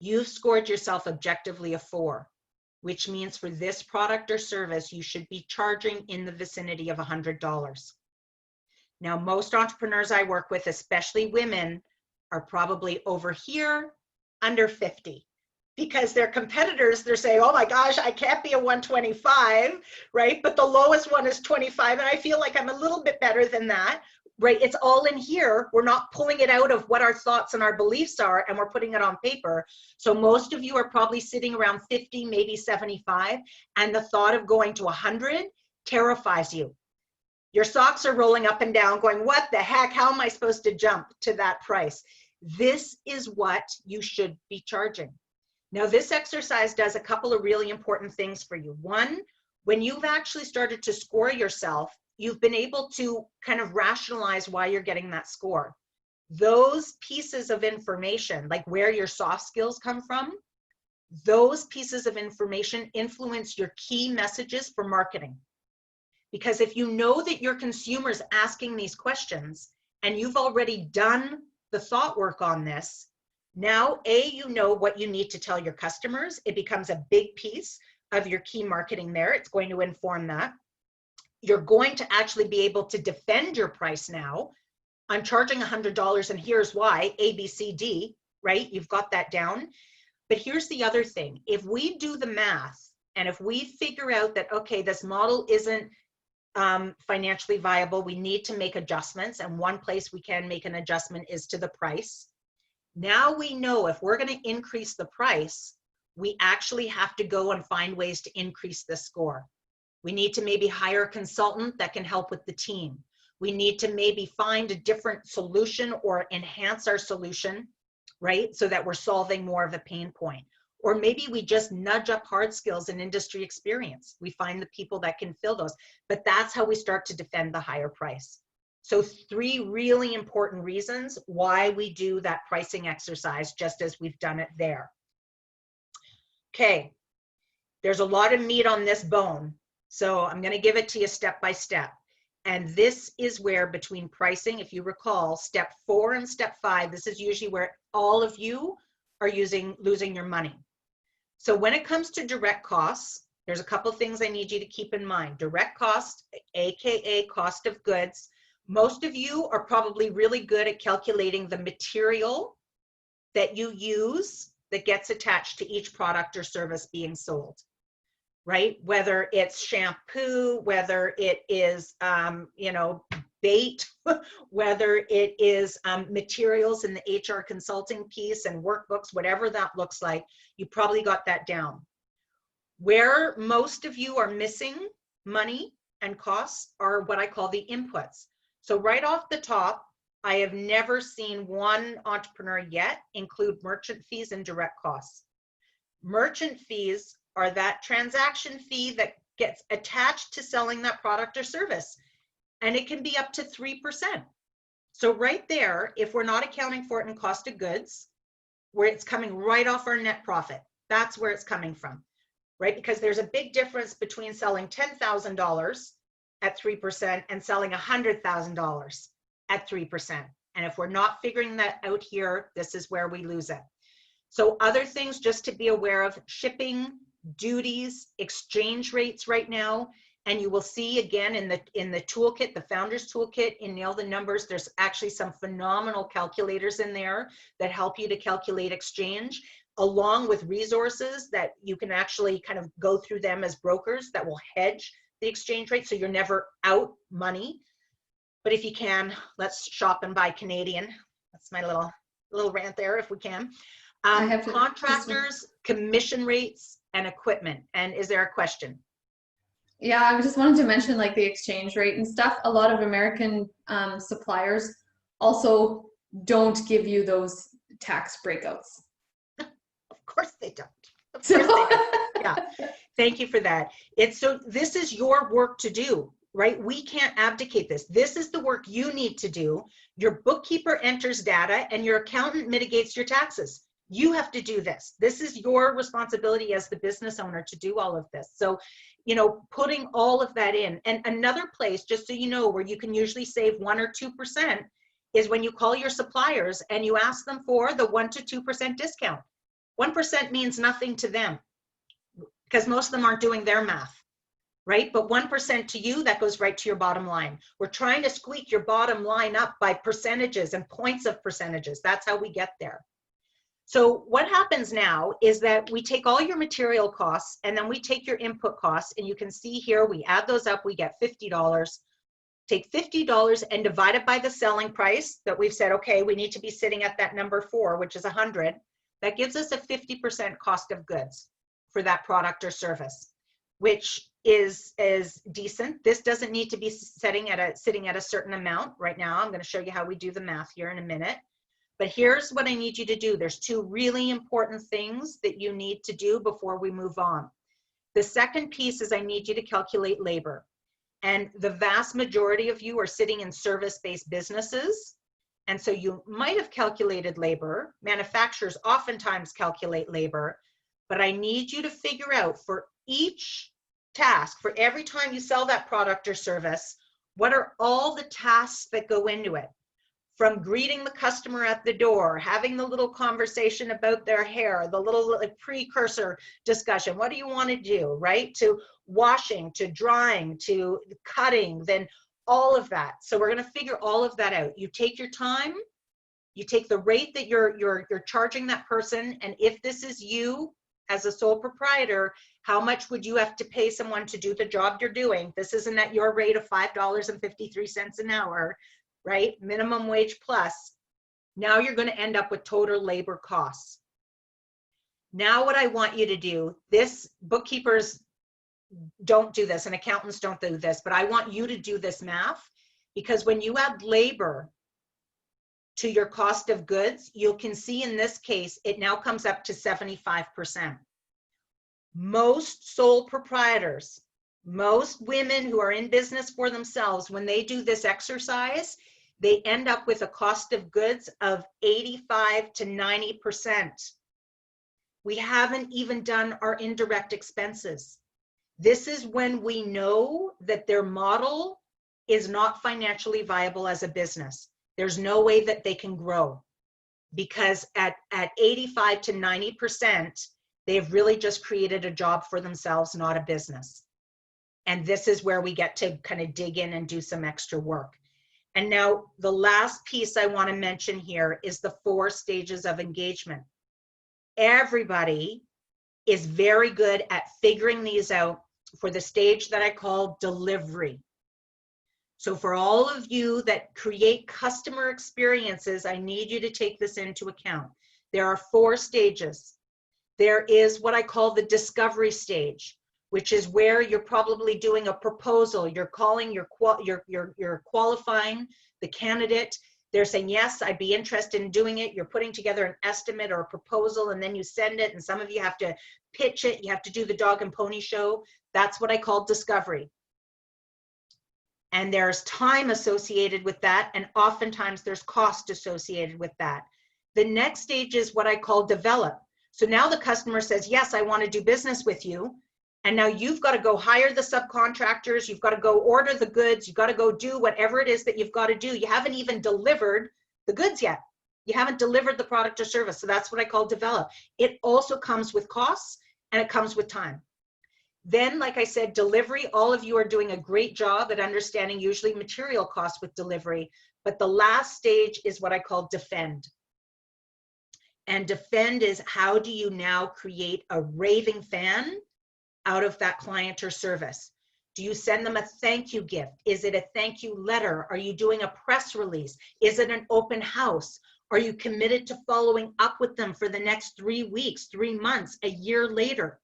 You've scored yourself objectively a 4, which means for this product or service, you should be charging in the vicinity of $100. Now, most entrepreneurs I work with, especially women, are probably over here under 50, because their competitors, they're saying, oh my gosh, I can't be a 125, right? But the lowest one is 25, and I feel like I'm a little bit better than that, right? It's all in here. We're not pulling it out of what our thoughts and our beliefs are, and we're putting it on paper. So most of you are probably sitting around 50, maybe 75, and the thought of going to 100 terrifies you. Your socks are rolling up and down going, what the heck? How am I supposed to jump to that price? This is what you should be charging. Now, this exercise does a couple of really important things for you. One, when you've actually started to score yourself, you've been able to kind of rationalize why you're getting that score. Those pieces of information, like where your soft skills come from, those pieces of information influence your key messages for marketing. Because if you know that your consumer's asking these questions and you've already done the thought work on this, now, you know what you need to tell your customers. It becomes a big piece of your key marketing there. It's going to inform that. You're going to actually be able to defend your price now. I'm charging $100 and here's why, A, B, C, D, right? You've got that down. But here's the other thing. If we do the math and if we figure out that, okay, this model isn't financially viable, we need to make adjustments. And one place we can make an adjustment is to the price. Now we know if we're going to increase the price, we actually have to go and find ways to increase the score. We need to maybe hire a consultant that can help with the team. We need to maybe find a different solution or enhance our solution, right? So that we're solving more of a pain point. Or maybe we just nudge up hard skills and industry experience. We find the people that can fill those. But that's how we start to defend the higher price. So 3 really important reasons why we do that pricing exercise, just as we've done it there. Okay, there's a lot of meat on this bone. So I'm going to give it to you step by step. And this is where between pricing, if you recall, step 4 and step 5, this is usually where all of you are losing your money. So when it comes to direct costs, there's a couple things I need you to keep in mind. Direct cost, AKA cost of goods. Most of you are probably really good at calculating the material that you use that gets attached to each product or service being sold. right? Whether it's shampoo, whether it is, you know, bait, whether it is materials in the HR consulting piece and workbooks, whatever that looks like, you probably got that down. Where most of you are missing money and costs are what I call the inputs. So right off the top, I have never seen one entrepreneur yet include merchant fees and direct costs. Merchant fees are that transaction fee that gets attached to selling that product or service, and it can be up to 3%. So right there, if we're not accounting for it in cost of goods, where it's coming right off our net profit, that's where it's coming from, right? Because there's a big difference between selling $10,000 at 3% and selling $100,000 at 3%. And if we're not figuring that out here, this is where we lose it. So other things just to be aware of: shipping, duties, exchange rates right now. And you will see again in the toolkit, the founder's toolkit in Nail the Numbers, there's actually some phenomenal calculators in there that help you to calculate exchange, along with resources that you can actually kind of go through them as brokers that will hedge the exchange rate, so you're never out money. But if you can, let's shop and buy Canadian. That's my little rant there, if we can. Contractors, commission rates, and equipment. And is there a question? Yeah, I just wanted to mention like the exchange rate and stuff. A lot of American suppliers also don't give you those tax breakouts. Of course they don't. Of course they don't. Yeah, thank you for that. So this is your work to do, right? We can't abdicate this. This is the work you need to do. Your bookkeeper enters data and your accountant mitigates your taxes. You have to do this. This is your responsibility as the business owner to do all of this. So, you know, putting all of that in. And another place, just so you know, where you can usually save 1 or 2% is when you call your suppliers and you ask them for the 1 to 2% discount. 1% means nothing to them because most of them aren't doing their math, right? But 1% to you, that goes right to your bottom line. We're trying to squeak your bottom line up by percentages and points of percentages. That's how we get there. So what happens now is that we take all your material costs and then we take your input costs, and you can see here, we add those up, we get $50. Take $50 and divide it by the selling price that we've said, okay, we need to be sitting at that number 4, which is 100. That gives us a 50% cost of goods for that product or service, which is decent. This doesn't need to be sitting at a certain amount right now. I'm going to show you how we do the math here in a minute. But here's what I need you to do. There's 2 really important things that you need to do before we move on. The second piece is I need you to calculate labor. And the vast majority of you are sitting in service-based businesses. And so you might have calculated labor. Manufacturers oftentimes calculate labor. But I need you to figure out for each task, for every time you sell that product or service, what are all the tasks that go into it? From greeting the customer at the door, having the little conversation about their hair, the little precursor discussion, what do you want to do, right? To washing, to drying, to cutting, then all of that. So we're going to figure all of that out. You take your time, you take the rate that you're charging that person, and if this is you as a sole proprietor, how much would you have to pay someone to do the job you're doing? This isn't at your rate of $5.53 an hour. Right? Minimum wage plus. Now you're going to end up with total labor costs. Now what I want you to do, this bookkeepers don't do this and accountants don't do this, but I want you to do this math, because when you add labor to your cost of goods, you can see in this case, it now comes up to 75%. Most sole proprietors, most women who are in business for themselves, when they do this exercise, they end up with a cost of goods of 85 to 90%. We haven't even done our indirect expenses. This is when we know that their model is not financially viable as a business. There's no way that they can grow, because at 85 to 90%, they've really just created a job for themselves, not a business. And this is where we get to kind of dig in and do some extra work. And now the last piece I want to mention here is the 4 stages of engagement. Everybody is very good at figuring these out for the stage that I call delivery. So for all of you that create customer experiences, I need you to take this into account. There are 4 stages. There is what I call the discovery stage, which is where you're probably doing a proposal. You're calling, you're qualifying the candidate. They're saying, yes, I'd be interested in doing it. You're putting together an estimate or a proposal, and then you send it, and some of you have to pitch it. You have to do the dog and pony show. That's what I call discovery. And there's time associated with that, and oftentimes there's cost associated with that. The next stage is what I call develop. So now the customer says, yes, I want to do business with you. And now you've got to go hire the subcontractors. You've got to go order the goods. You've got to go do whatever it is that you've got to do. You haven't even delivered the goods yet. You haven't delivered the product or service. So that's what I call develop. It also comes with costs, and it comes with time. Then, like I said, delivery, all of you are doing a great job at understanding usually material costs with delivery. But the last stage is what I call defend. And defend is, how do you now create a raving fan out of that client or service? Do you send them a thank you gift? Is it a thank you letter? Are you doing a press release? Is it an open house? Are you committed to following up with them for the next 3 weeks, 3 months, a year later?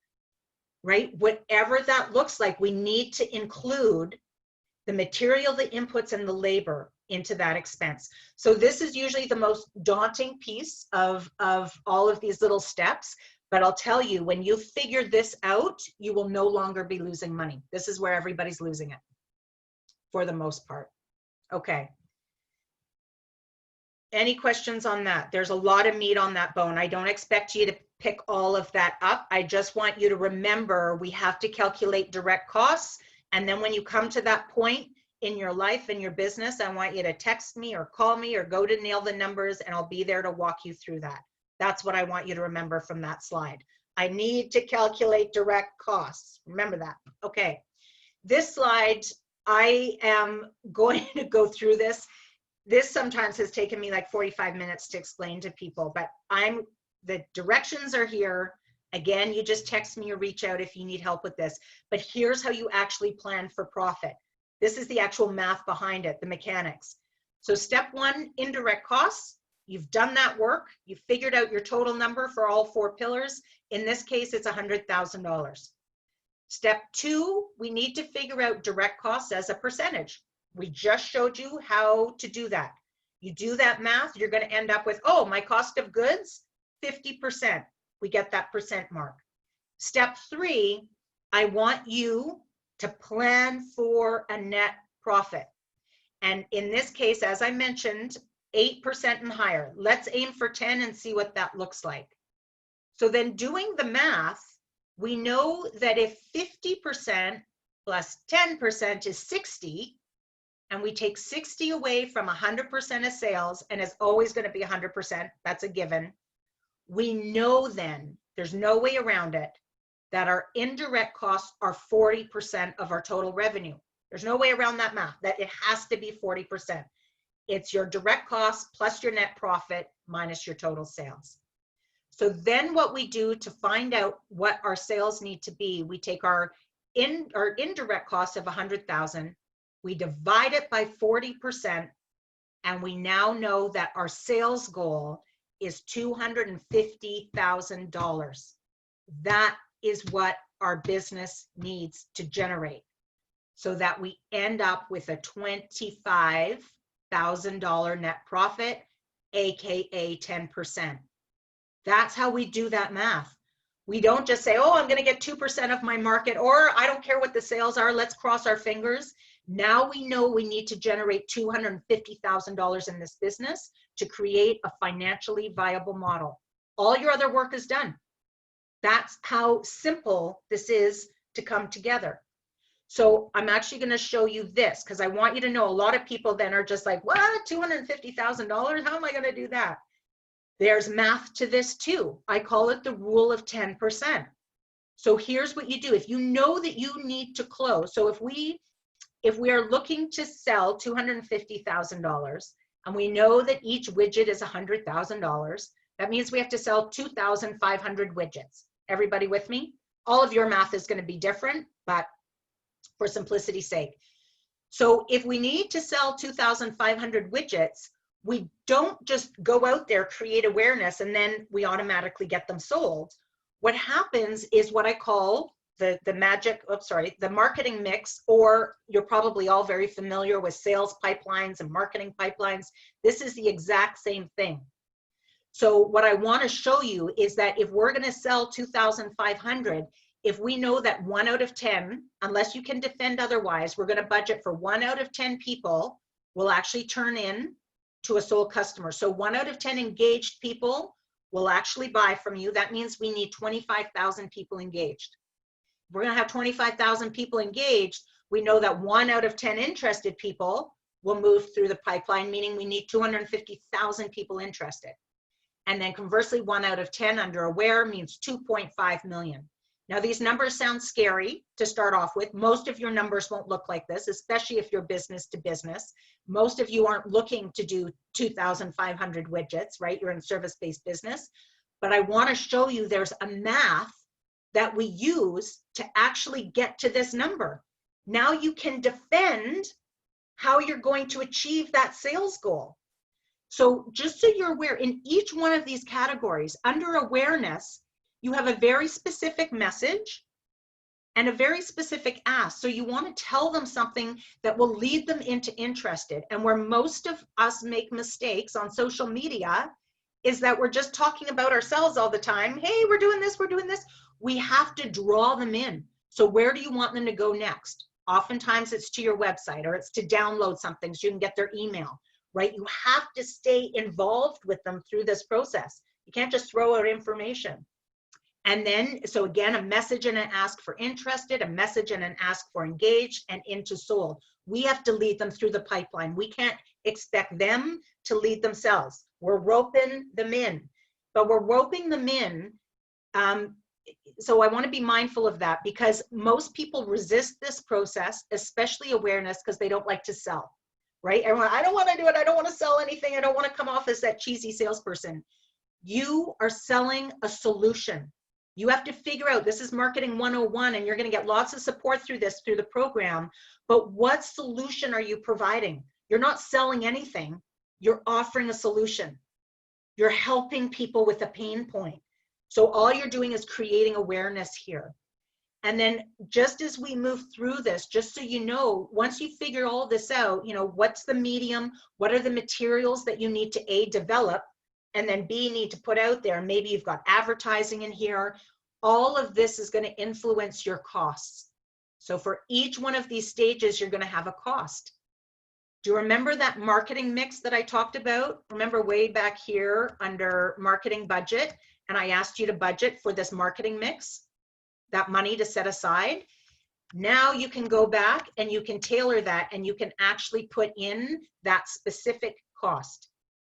Right? Whatever that looks like, we need to include the material, the inputs, and the labor into that expense. So this is usually the most daunting piece of all of these little steps. But I'll tell you, when you figure this out, you will no longer be losing money. This is where everybody's losing it for the most part. Okay. Any questions on that? There's a lot of meat on that bone. I don't expect you to pick all of that up. I just want you to remember we have to calculate direct costs. And then when you come to that point in your life and your business, I want you to text me or call me or go to Nail the Numbers, and I'll be there to walk you through that. That's what I want you to remember from that slide. I need to calculate direct costs. Remember that. Okay. This slide, I am going to go through this. This sometimes has taken me like 45 minutes to explain to people, but the directions are here. Again, you just text me or reach out if you need help with this. But here's how you actually plan for profit. This is the actual math behind it, the mechanics. So step 1, indirect costs. You've done that work. You've figured out your total number for all 4 pillars. In this case, it's $100,000. Step 2, we need to figure out direct costs as a percentage. We just showed you how to do that. You do that math, you're going to end up with, oh, my cost of goods, 50%. We get that percent mark. Step 3, I want you to plan for a net profit. And in this case, as I mentioned, 8% and higher. Let's aim for 10 and see what that looks like. So then doing the math, we know that if 50% plus 10% is 60, and we take 60 away from 100% of sales, and it's always going to be 100%, that's a given. We know then, there's no way around it, that our indirect costs are 40% of our total revenue. There's no way around that math, that it has to be 40%. It's your direct costs plus your net profit minus your total sales. So then what we do to find out what our sales need to be, we take our indirect costs of 100,000, we divide it by 40%, and we now know that our sales goal is $250,000. That is what our business needs to generate, so that we end up with a $25,000 net profit, AKA 10%. That's how we do that math. We don't just say, oh, I'm going to get 2% of my market, or I don't care what the sales are, let's cross our fingers. Now we know we need to generate $250,000 in this business to create a financially viable model. All your other work is done. That's how simple this is to come together. So I'm actually going to show you this, because I want you to know a lot of people then are just like, what, $250,000? How am I going to do that? There's math to this too. I call it the rule of 10%. So here's what you do. If you know that you need to close, so if we are looking to sell $250,000 and we know that each widget is $100,000, that means we have to sell 2,500 widgets. Everybody with me? All of your math is going to be different, but for simplicity's sake. So if we need to sell 2,500 widgets, we don't just go out there, create awareness, and then we automatically get them sold. What happens is what I call the marketing mix, or you're probably all very familiar with sales pipelines and marketing pipelines. This is the exact same thing. So what I want to show you is that if we're going to sell 2,500, if we know that 1 out of 10, unless you can defend otherwise, we're going to budget for 1 out of 10 people will actually turn in to a sold customer. So 1 out of 10 engaged people will actually buy from you. That means we need 25,000 people engaged. If we're going to have 25,000 people engaged, we know that 1 out of 10 interested people will move through the pipeline, meaning we need 250,000 people interested. And then conversely, 1 out of 10 under aware means 2.5 million. Now, these numbers sound scary to start off with. Most of your numbers won't look like this, especially if you're business to business. Most of you aren't looking to do 2,500 widgets, right? You're in service-based business. But I want to show you there's a math that we use to actually get to this number. Now you can defend how you're going to achieve that sales goal. So just so you're aware, in each one of these categories, under awareness, you have a very specific message and a very specific ask. So you want to tell them something that will lead them into interested. And where most of us make mistakes on social media is that we're just talking about ourselves all the time. Hey, we're doing this, we're doing this. We have to draw them in. So where do you want them to go next? Oftentimes it's to your website, or it's to download something so you can get their email, right? You have to stay involved with them through this process. You can't just throw out information. And then, so again, a message and an ask for interested, a message and an ask for engaged, and into sold. We have to lead them through the pipeline. We can't expect them to lead themselves. We're roping them in, but we're roping them in. So I want to be mindful of that, because most people resist this process, especially awareness, because they don't like to sell, right? Everyone, I don't want to do it. I don't want to sell anything. I don't want to come off as that cheesy salesperson. You are selling a solution. You have to figure out, this is marketing 101, and you're going to get lots of support through this, through the program, but what solution are you providing? You're not selling anything. You're offering a solution. You're helping people with a pain point. So all you're doing is creating awareness here. And then just as we move through this, just so you know, once you figure all this out, you know, what's the medium? What are the materials that you need to A, develop, and then B, need to put out there? Maybe you've got advertising in here. All of this is going to influence your costs. So for each one of these stages, you're going to have a cost. Do you remember that marketing mix that I talked about? Remember way back here under marketing budget, and I asked you to budget for this marketing mix, that money to set aside. Now you can go back and you can tailor that, and you can actually put in that specific cost.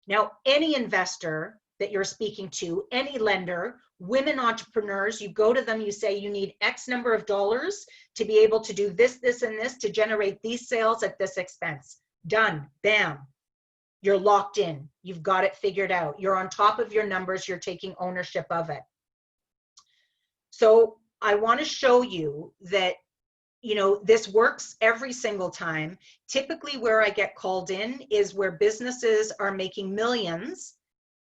Now, any investor that you're speaking to, any lender, women entrepreneurs, you go to them, you say you need X number of dollars to be able to do this, this, and this to generate these sales at this expense. Done, bam. You're locked in. You've got it figured out. You're on top of your numbers. You're taking ownership of it. So I want to show you that, you know, this works every single time. Typically where I get called in is where businesses are making millions,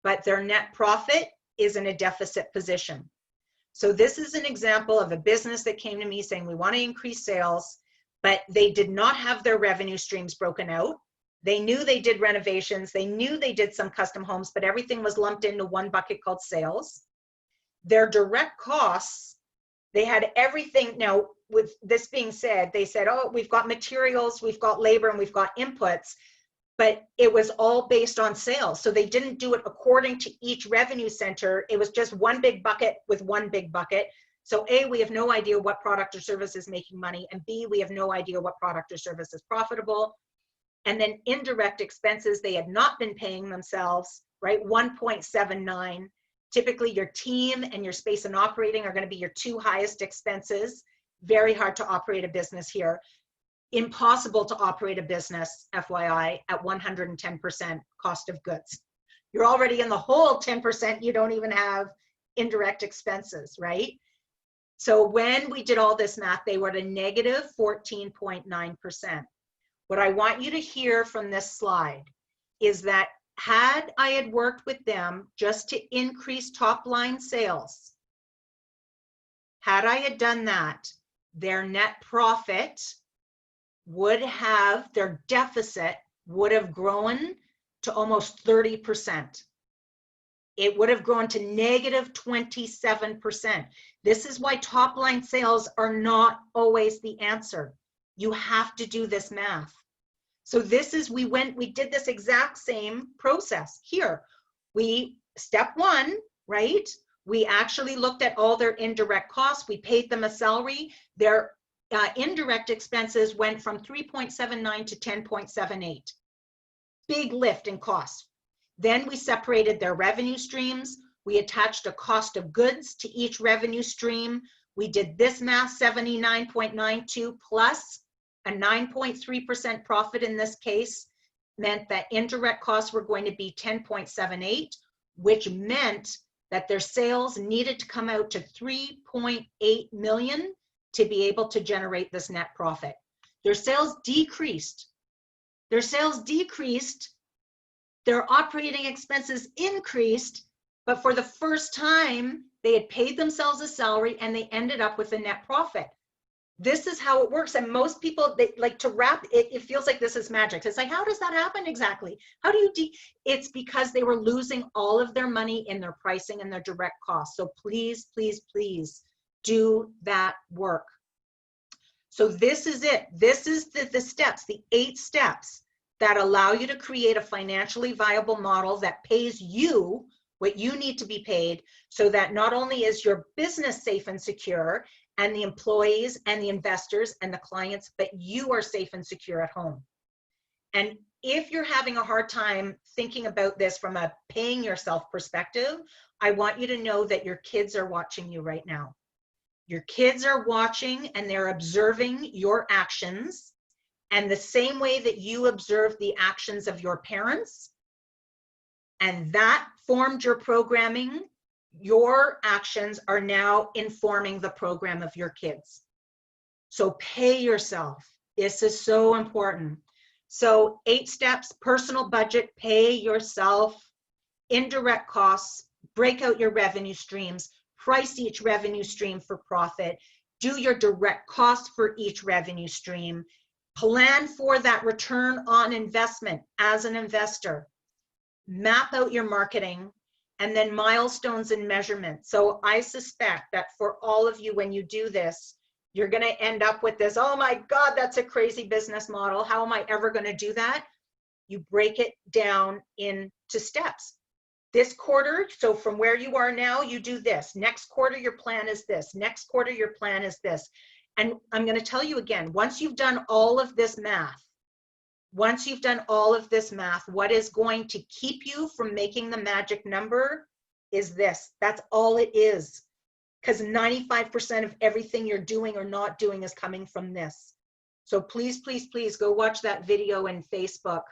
but their net profit is in a deficit position. So this is an example of a business that came to me saying, we want to increase sales, but they did not have their revenue streams broken out. They knew they did renovations. They knew they did some custom homes, but everything was lumped into one bucket called sales. Their direct costs, they had everything. Now, with this being said, they said, oh, we've got materials, we've got labor, and we've got inputs, but it was all based on sales. So they didn't do it according to each revenue center. It was just one big bucket with one big bucket. So A, we have no idea what product or service is making money, and B, we have no idea what product or service is profitable. And then indirect expenses, they had not been paying themselves, right? 1.79. Typically your team and your space and operating are going to be your two highest expenses. Very hard to operate a business here. Impossible to operate a business, FYI, at 110% cost of goods. You're already in the whole 10%, you don't even have indirect expenses, right? So when we did all this math, they were at a negative 14.9%. What I want you to hear from this slide is that had I had worked with them just to increase top line sales, had I had done that, their net profit would have, their deficit would have grown to almost 30%. It would have grown to negative 27%. This is why top line sales are not always the answer. You have to do this math. So this is, we did this exact same process here. Step one, right? We actually looked at all their indirect costs. We paid them a salary. Their indirect expenses went from 3.79 to 10.78. Big lift in costs. Then we separated their revenue streams. We attached a cost of goods to each revenue stream. We did this math, 79.92 plus a 9.3% profit in this case meant that indirect costs were going to be 10.78, which meant that their sales needed to come out to 3.8 million to be able to generate this net profit. Their sales decreased. Their sales decreased. Their operating expenses increased, but for the first time, they had paid themselves a salary and they ended up with a net profit. This is how it works. And most people, they like to wrap it. It feels like this is magic. It's like, how does that happen exactly? How do you, it's because they were losing all of their money in their pricing and their direct costs. So please, please, please do that work. So this is it. This is the steps, the 8 steps that allow you to create a financially viable model that pays you what you need to be paid, so that not only is your business safe and secure, and the employees and the investors and the clients, but you are safe and secure at home. And if you're having a hard time thinking about this from a paying yourself perspective, I want you to know that your kids are watching you right now. Your kids are watching and they're observing your actions. And the same way that you observe the actions of your parents, and that formed your programming, your actions are now informing the program of your kids. So pay yourself. This is so important. So 8 steps: personal budget, pay yourself, indirect costs, break out your revenue streams, price each revenue stream for profit, do your direct costs for each revenue stream, plan for that return on investment as an investor, map out your marketing, and then milestones and measurements. So I suspect that for all of you, when you do this, you're going to end up with this, oh my God, that's a crazy business model. How am I ever going to do that? You break it down into steps. This quarter, so from where you are now, you do this. Next quarter, your plan is this. Next quarter, your plan is this. And I'm going to tell you again, once you've done all of this math, what is going to keep you from making the magic number is this. That's all it is. Because 95% of everything you're doing or not doing is coming from this. So please, please, please go watch that video in Facebook.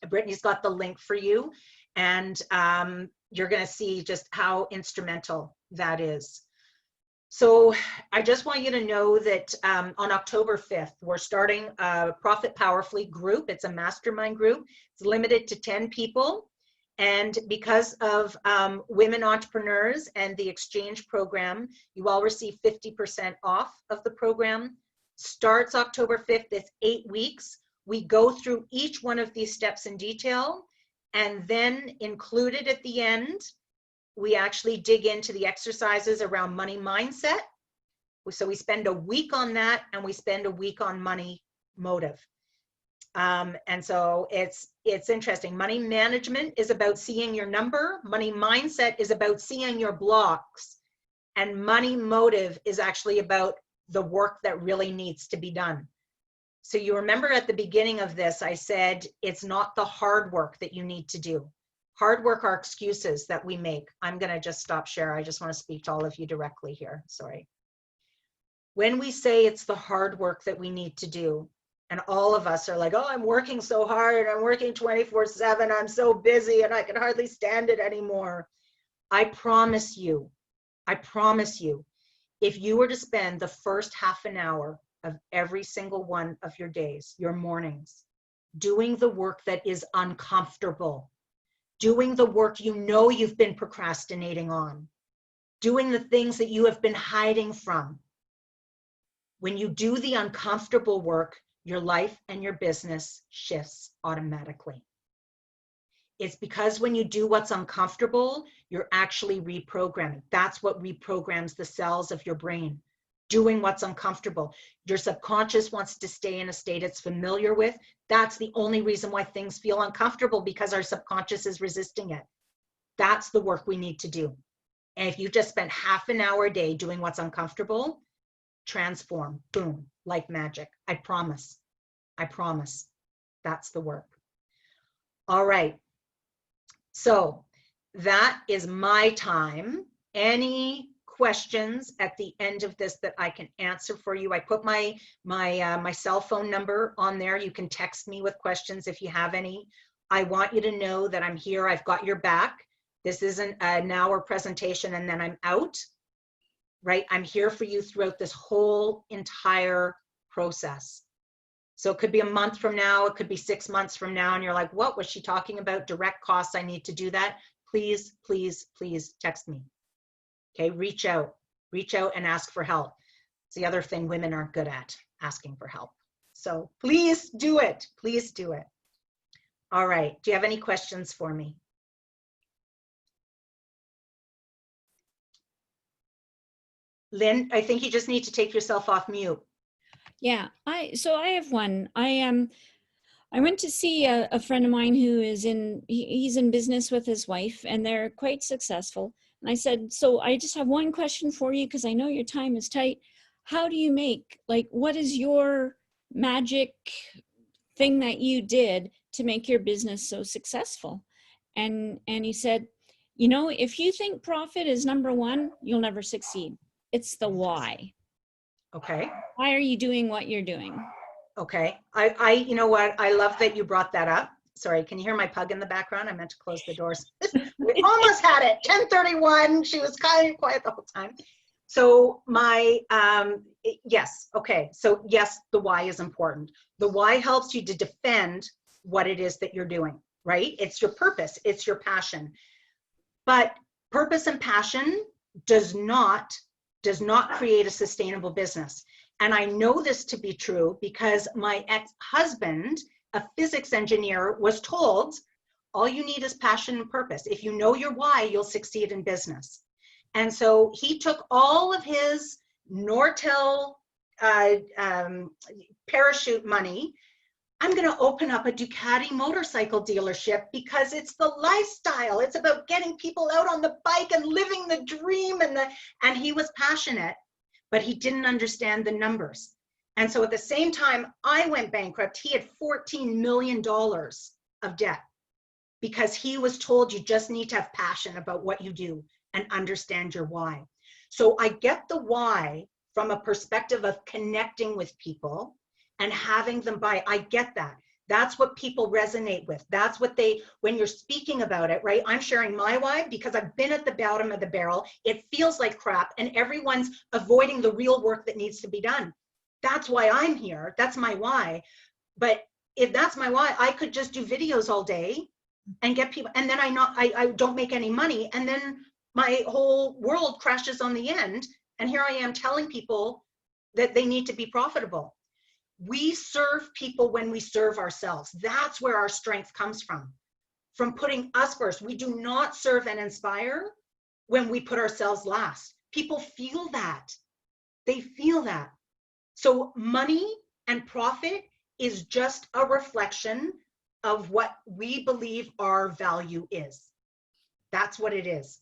Brittany's got the link for you. And you're going to see just how instrumental that is. So I just want you to know that on October 5th, we're starting a Profit Powerfully group. It's a mastermind group. It's limited to 10 people. And because of women entrepreneurs and the exchange program, you all receive 50% off of the program. Starts October 5th. It's 8 weeks. We go through each one of these steps in detail. And then included at the end, we actually dig into the exercises around money mindset. So we spend a week on that, and we spend a week on money motive. And so it's interesting. Money management is about seeing your number. Money mindset is about seeing your blocks. And money motive is actually about the work that really needs to be done. So you remember at the beginning of this, I said, it's not the hard work that you need to do. Hard work are excuses that we make. I'm going to just stop share. I just want to speak to all of you directly here. Sorry. When we say it's the hard work that we need to do, and all of us are like, oh, I'm working so hard. I'm working 24/7. I'm so busy and I can hardly stand it anymore. I promise you, If you were to spend the first half an hour of every single one of your days, your mornings, doing the work that is uncomfortable, doing the work you know you've been procrastinating on, doing the things that you have been hiding from. When you do the uncomfortable work, your life and your business shifts automatically. It's because when you do what's uncomfortable, you're actually reprogramming. That's what reprograms the cells of your brain, doing what's uncomfortable. Your subconscious wants to stay in a state it's familiar with. That's the only reason why things feel uncomfortable, because our subconscious is resisting it. That's the work we need to do. And if you just spend half an hour a day doing what's uncomfortable, transform, boom, like magic. I promise. I promise. That's the work. All right. So that is my time. Any questions at the end of this that I can answer for you? I put my cell phone number on there. You can text me with questions if you have any. I want you to know that I'm here. I've got your back. This isn't an hour presentation and then I'm out, right? I'm here for you throughout this whole entire process. So it could be a month from now, it could be 6 months from now, and you're like, what was she talking about? Direct costs, I need to do that. Please, please, please text me. Okay, reach out and ask for help. It's the other thing women aren't good at, asking for help. So please do it, please do it. All right, do you have any questions for me? Lynn, I think you just need to take yourself off mute. Yeah, so I have one. I went to see a friend of mine who is he's in business with his wife and they're quite successful. And I said, so I just have one question for you because I know your time is tight. How do you make, like, what is your magic thing that you did to make your business so successful? And he said, you know, if you think profit is number one, you'll never succeed. It's the why. Okay. Why are you doing what you're doing? Okay. You know what? I love that you brought that up. Sorry, can you hear my pug in the background? I meant to close the doors. We almost had it. 10:31. She was kind of quiet the whole time. So yes. Okay. So yes, the why is important. The why helps you to defend what it is that you're doing, right? It's your purpose. It's your passion. But purpose and passion does not create a sustainable business. And I know this to be true because my ex-husband, a physics engineer, was told, all you need is passion and purpose. If you know your why, you'll succeed in business. And so he took all of his Nortel parachute money. I'm going to open up a Ducati motorcycle dealership because it's the lifestyle. It's about getting people out on the bike and living the dream. And he was passionate, but he didn't understand the numbers. And so at the same time I went bankrupt, he had $14 million of debt because he was told you just need to have passion about what you do and understand your why. So I get the why from a perspective of connecting with people and having them buy. I get that. That's what people resonate with. That's what when you're speaking about it, right? I'm sharing my why because I've been at the bottom of the barrel. It feels like crap and everyone's avoiding the real work that needs to be done. That's why I'm here. That's my why. But if that's my why, I could just do videos all day and get people, and then I don't make any money. And then my whole world crashes on the end. And here I am telling people that they need to be profitable. We serve people when we serve ourselves. That's where our strength comes from putting us first. We do not serve and inspire when we put ourselves last. People feel that. They feel that. So money and profit is just a reflection of what we believe our value is. That's what it is.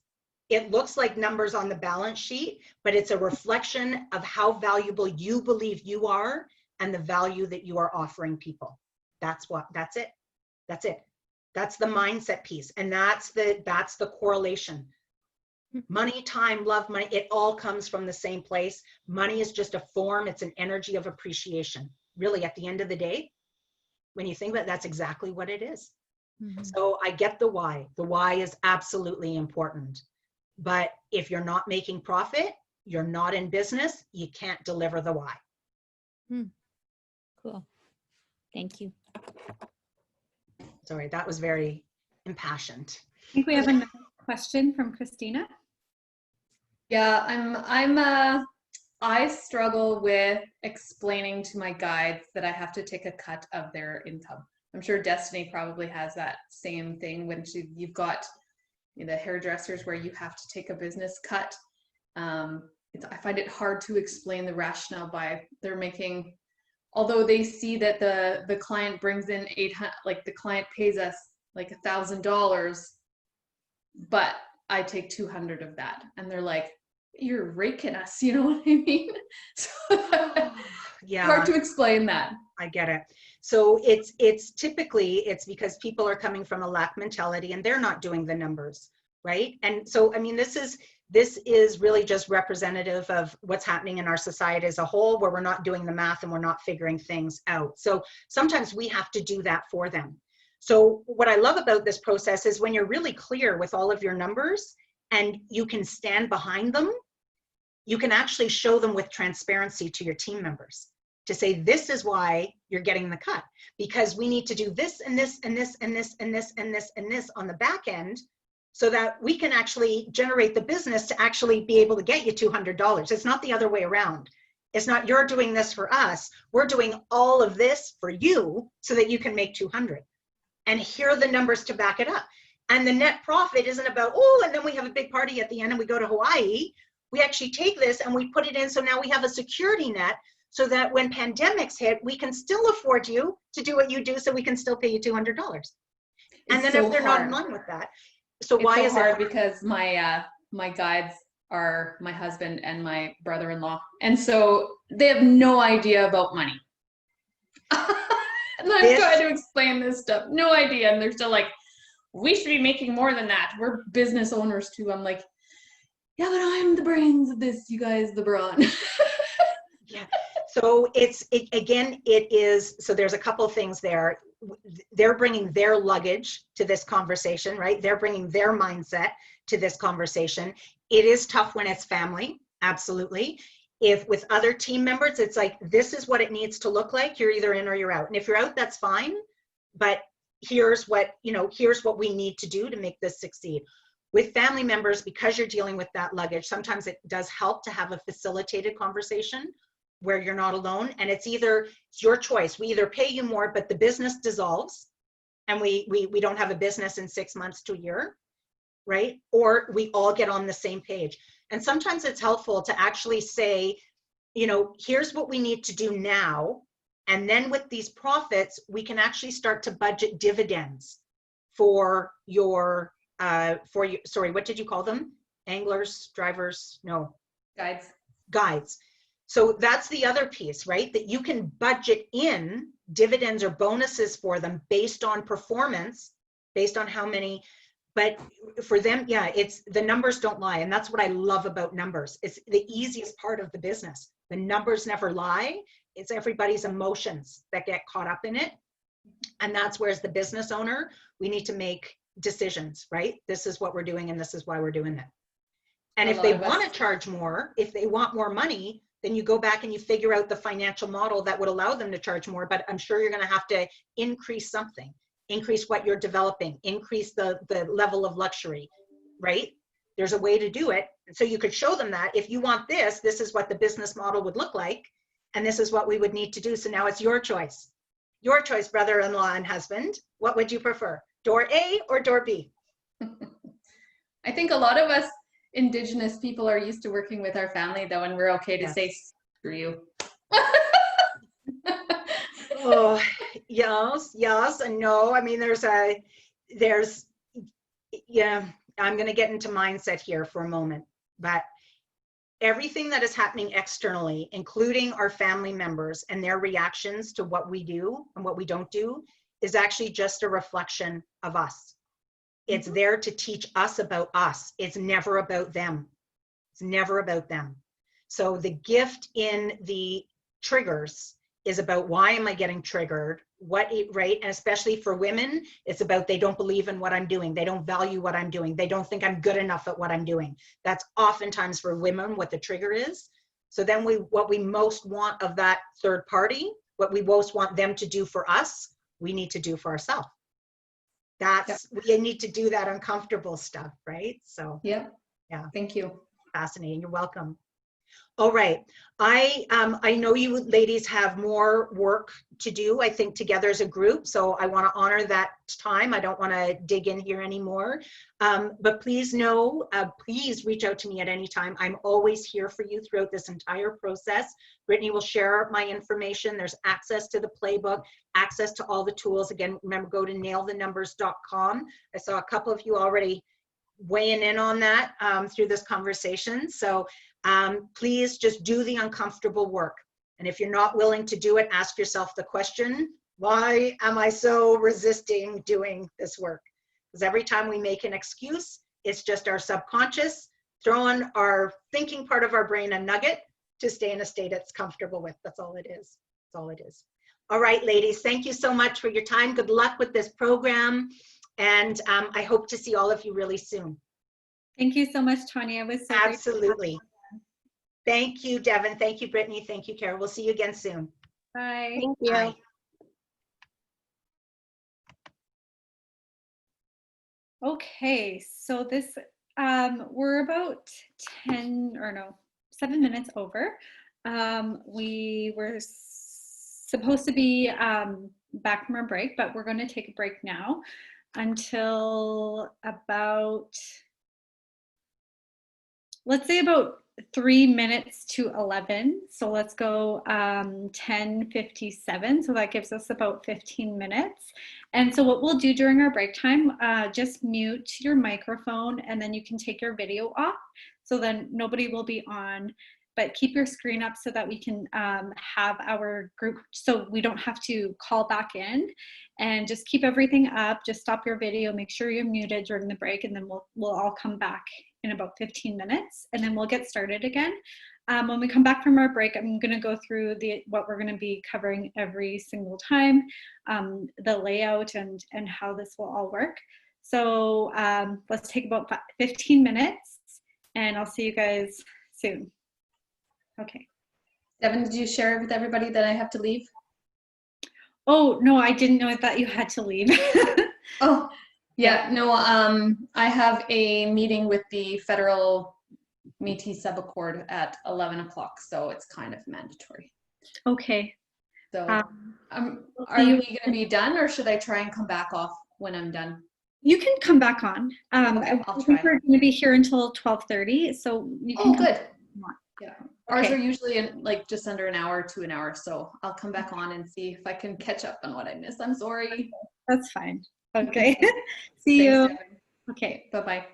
It looks like numbers on the balance sheet, but it's a reflection of how valuable you believe you are and the value that you are offering people. That's it. That's it. That's the mindset piece. And that's the correlation. Money, time, love, money, it all comes from the same place. Money is just a form. It's an energy of appreciation. Really, at the end of the day, when you think about it, that's exactly what it is. Mm-hmm. So I get the why. The why is absolutely important. But if you're not making profit, you're not in business, you can't deliver the why. Cool. Thank you. Sorry, that was very impassioned. I think we have another question from Christina. Yeah, I struggle with explaining to my guides that I have to take a cut of their income. I'm sure Destiny probably has that same thing when you've got the hairdressers where you have to take a business cut. I find it hard to explain the rationale by they're making, although they see that the client brings in 800, like the client pays us like $1,000, but I take 200 of that, and they're like, you're raking us, you know what I mean? So, yeah, hard to explain that. I get it. So it's typically, it's because people are coming from a lack mentality and they're not doing the numbers, right? And so, I mean, this is really just representative of what's happening in our society as a whole, where we're not doing the math and we're not figuring things out. So sometimes we have to do that for them. So what I love about this process is when you're really clear with all of your numbers and you can stand behind them, you can actually show them with transparency to your team members to say, this is why you're getting the cut, because we need to do this and this and this and this and this and this and this on the back end, so that we can actually generate the business to actually be able to get you $200. It's not the other way around. It's not you're doing this for us. We're doing all of this for you so that you can make 200. And here are the numbers to back it up. And the net profit isn't about, oh, and then we have a big party at the end and we go to Hawaii. We actually take this and we put it in, so now we have a security net, so that when pandemics hit, we can still afford you to do what you do, so we can still pay you $200. And then if they're not in line with that, so why is it hard? Because my guides are my husband and my brother-in-law, and so they have no idea about money. And I'm trying to explain this stuff, no idea, and they're still like, we should be making more than that. We're business owners too. I'm like, yeah, but I'm the brains of this, you guys, the brawn. Yeah. So it is, so there's a couple of things there. They're bringing their luggage to this conversation, right? They're bringing their mindset to this conversation. It is tough when it's family, absolutely. If with other team members, it's like, this is what it needs to look like. You're either in or you're out. And if you're out, that's fine. But here's what we need to do to make this succeed. With family members, because you're dealing with that luggage, sometimes it does help to have a facilitated conversation where you're not alone. And it's your choice. We either pay you more, but the business dissolves and we don't have a business in 6 months to a year, right? Or we all get on the same page. And sometimes it's helpful to actually say, here's what we need to do now. And then with these profits, we can actually start to budget dividends for your, sorry, what did you call them? Anglers, drivers? No. Guides. So that's the other piece, right? That you can budget in dividends or bonuses for them based on performance, based on how many, but for them, yeah, it's the numbers don't lie. And that's what I love about numbers. It's the easiest part of the business. The numbers never lie. It's everybody's emotions that get caught up in it. And that's where, as the business owner, we need to make decisions, right? This is what we're doing and this is why we're doing it. And if they want to charge more, if they want more money, then you go back and you figure out the financial model that would allow them to charge more. But I'm sure you're going to have to increase something, increase what you're developing, increase the level of luxury, right? There's a way to do it. And so you could show them that if you want this, this is what the business model would look like. And this is what we would need to do. So now it's your choice. Your choice, brother-in-law and husband. What would you prefer? Door A or door B? I think a lot of us Indigenous people are used to working with our family, though, and we're okay to say, screw you. Oh, yes and no. I mean, yeah, I'm going to get into mindset here for a moment, but everything that is happening externally, including our family members and their reactions to what we do and what we don't do, is actually just a reflection of us. It's there to teach us about us. It's never about them. It's never about them. So the gift in the triggers is about, why am I getting triggered? right? And especially for women, it's about they don't believe in what I'm doing. They don't value what I'm doing. They don't think I'm good enough at what I'm doing. That's oftentimes for women what the trigger is. So then what we most want of that third party, what we most want them to do for us, we need to do for ourselves. We need to do that uncomfortable stuff, right? So yeah. Thank you. Fascinating. You're welcome. All right. I know you ladies have more work to do, I think, together as a group. So I want to honor that time. I don't want to dig in here anymore. But please know, please reach out to me at any time. I'm always here for you throughout this entire process. Brittany will share my information. There's access to the playbook, access to all the tools. Again, remember, go to nailthenumbers.com. I saw a couple of you already weighing in on that through this conversation. So please just do the uncomfortable work. And if you're not willing to do it, ask yourself the question, why am I so resisting doing this work? Because every time we make an excuse, it's just our subconscious throwing our thinking part of our brain a nugget to stay in a state it's comfortable with. That's all it is. That's all it is. All right, ladies, thank you so much for your time. Good luck with this program. And I hope to see all of you really soon. Thank you so much, Taunya. It was so absolutely. Thank you, Devin. Thank you, Brittany. Thank you, Carol. We'll see you again soon. Bye. Thank you. Bye. Okay, so this, we're about 7 minutes over. We were supposed to be back from our break, but we're going to take a break now until about, let's say about 3 minutes to 11. So let's go 10:57. So that gives us about 15 minutes. And so what we'll do during our break time, just mute your microphone and then you can take your video off. So then nobody will be on, but keep your screen up so that we can have our group, so we don't have to call back in, and just keep everything up. Just stop your video, make sure you're muted during the break, and then we'll all come back in about 15 minutes, and then we'll get started again. When we come back from our break, I'm gonna go through what we're gonna be covering every single time, the layout and how this will all work. So let's take about 15 minutes, and I'll see you guys soon. Okay. Devin, did you share with everybody that I have to leave? Oh, no, I didn't know that you had to leave. Oh, yeah, no, I have a meeting with the federal Métis Subaccord at 11 o'clock, so it's kind of mandatory. Okay. So are we going to be done, or should I try and come back off when I'm done? You can come back on. Okay, I'll I think try. we're going to be here until 12:30, so you can. Oh, good. Yeah. Ours Okay. are usually in like just under an hour to an hour, so I'll come back on and see if I can catch up on what I missed. I'm sorry. That's fine. Okay. See Thanks, you. Devin. Okay. Bye-bye.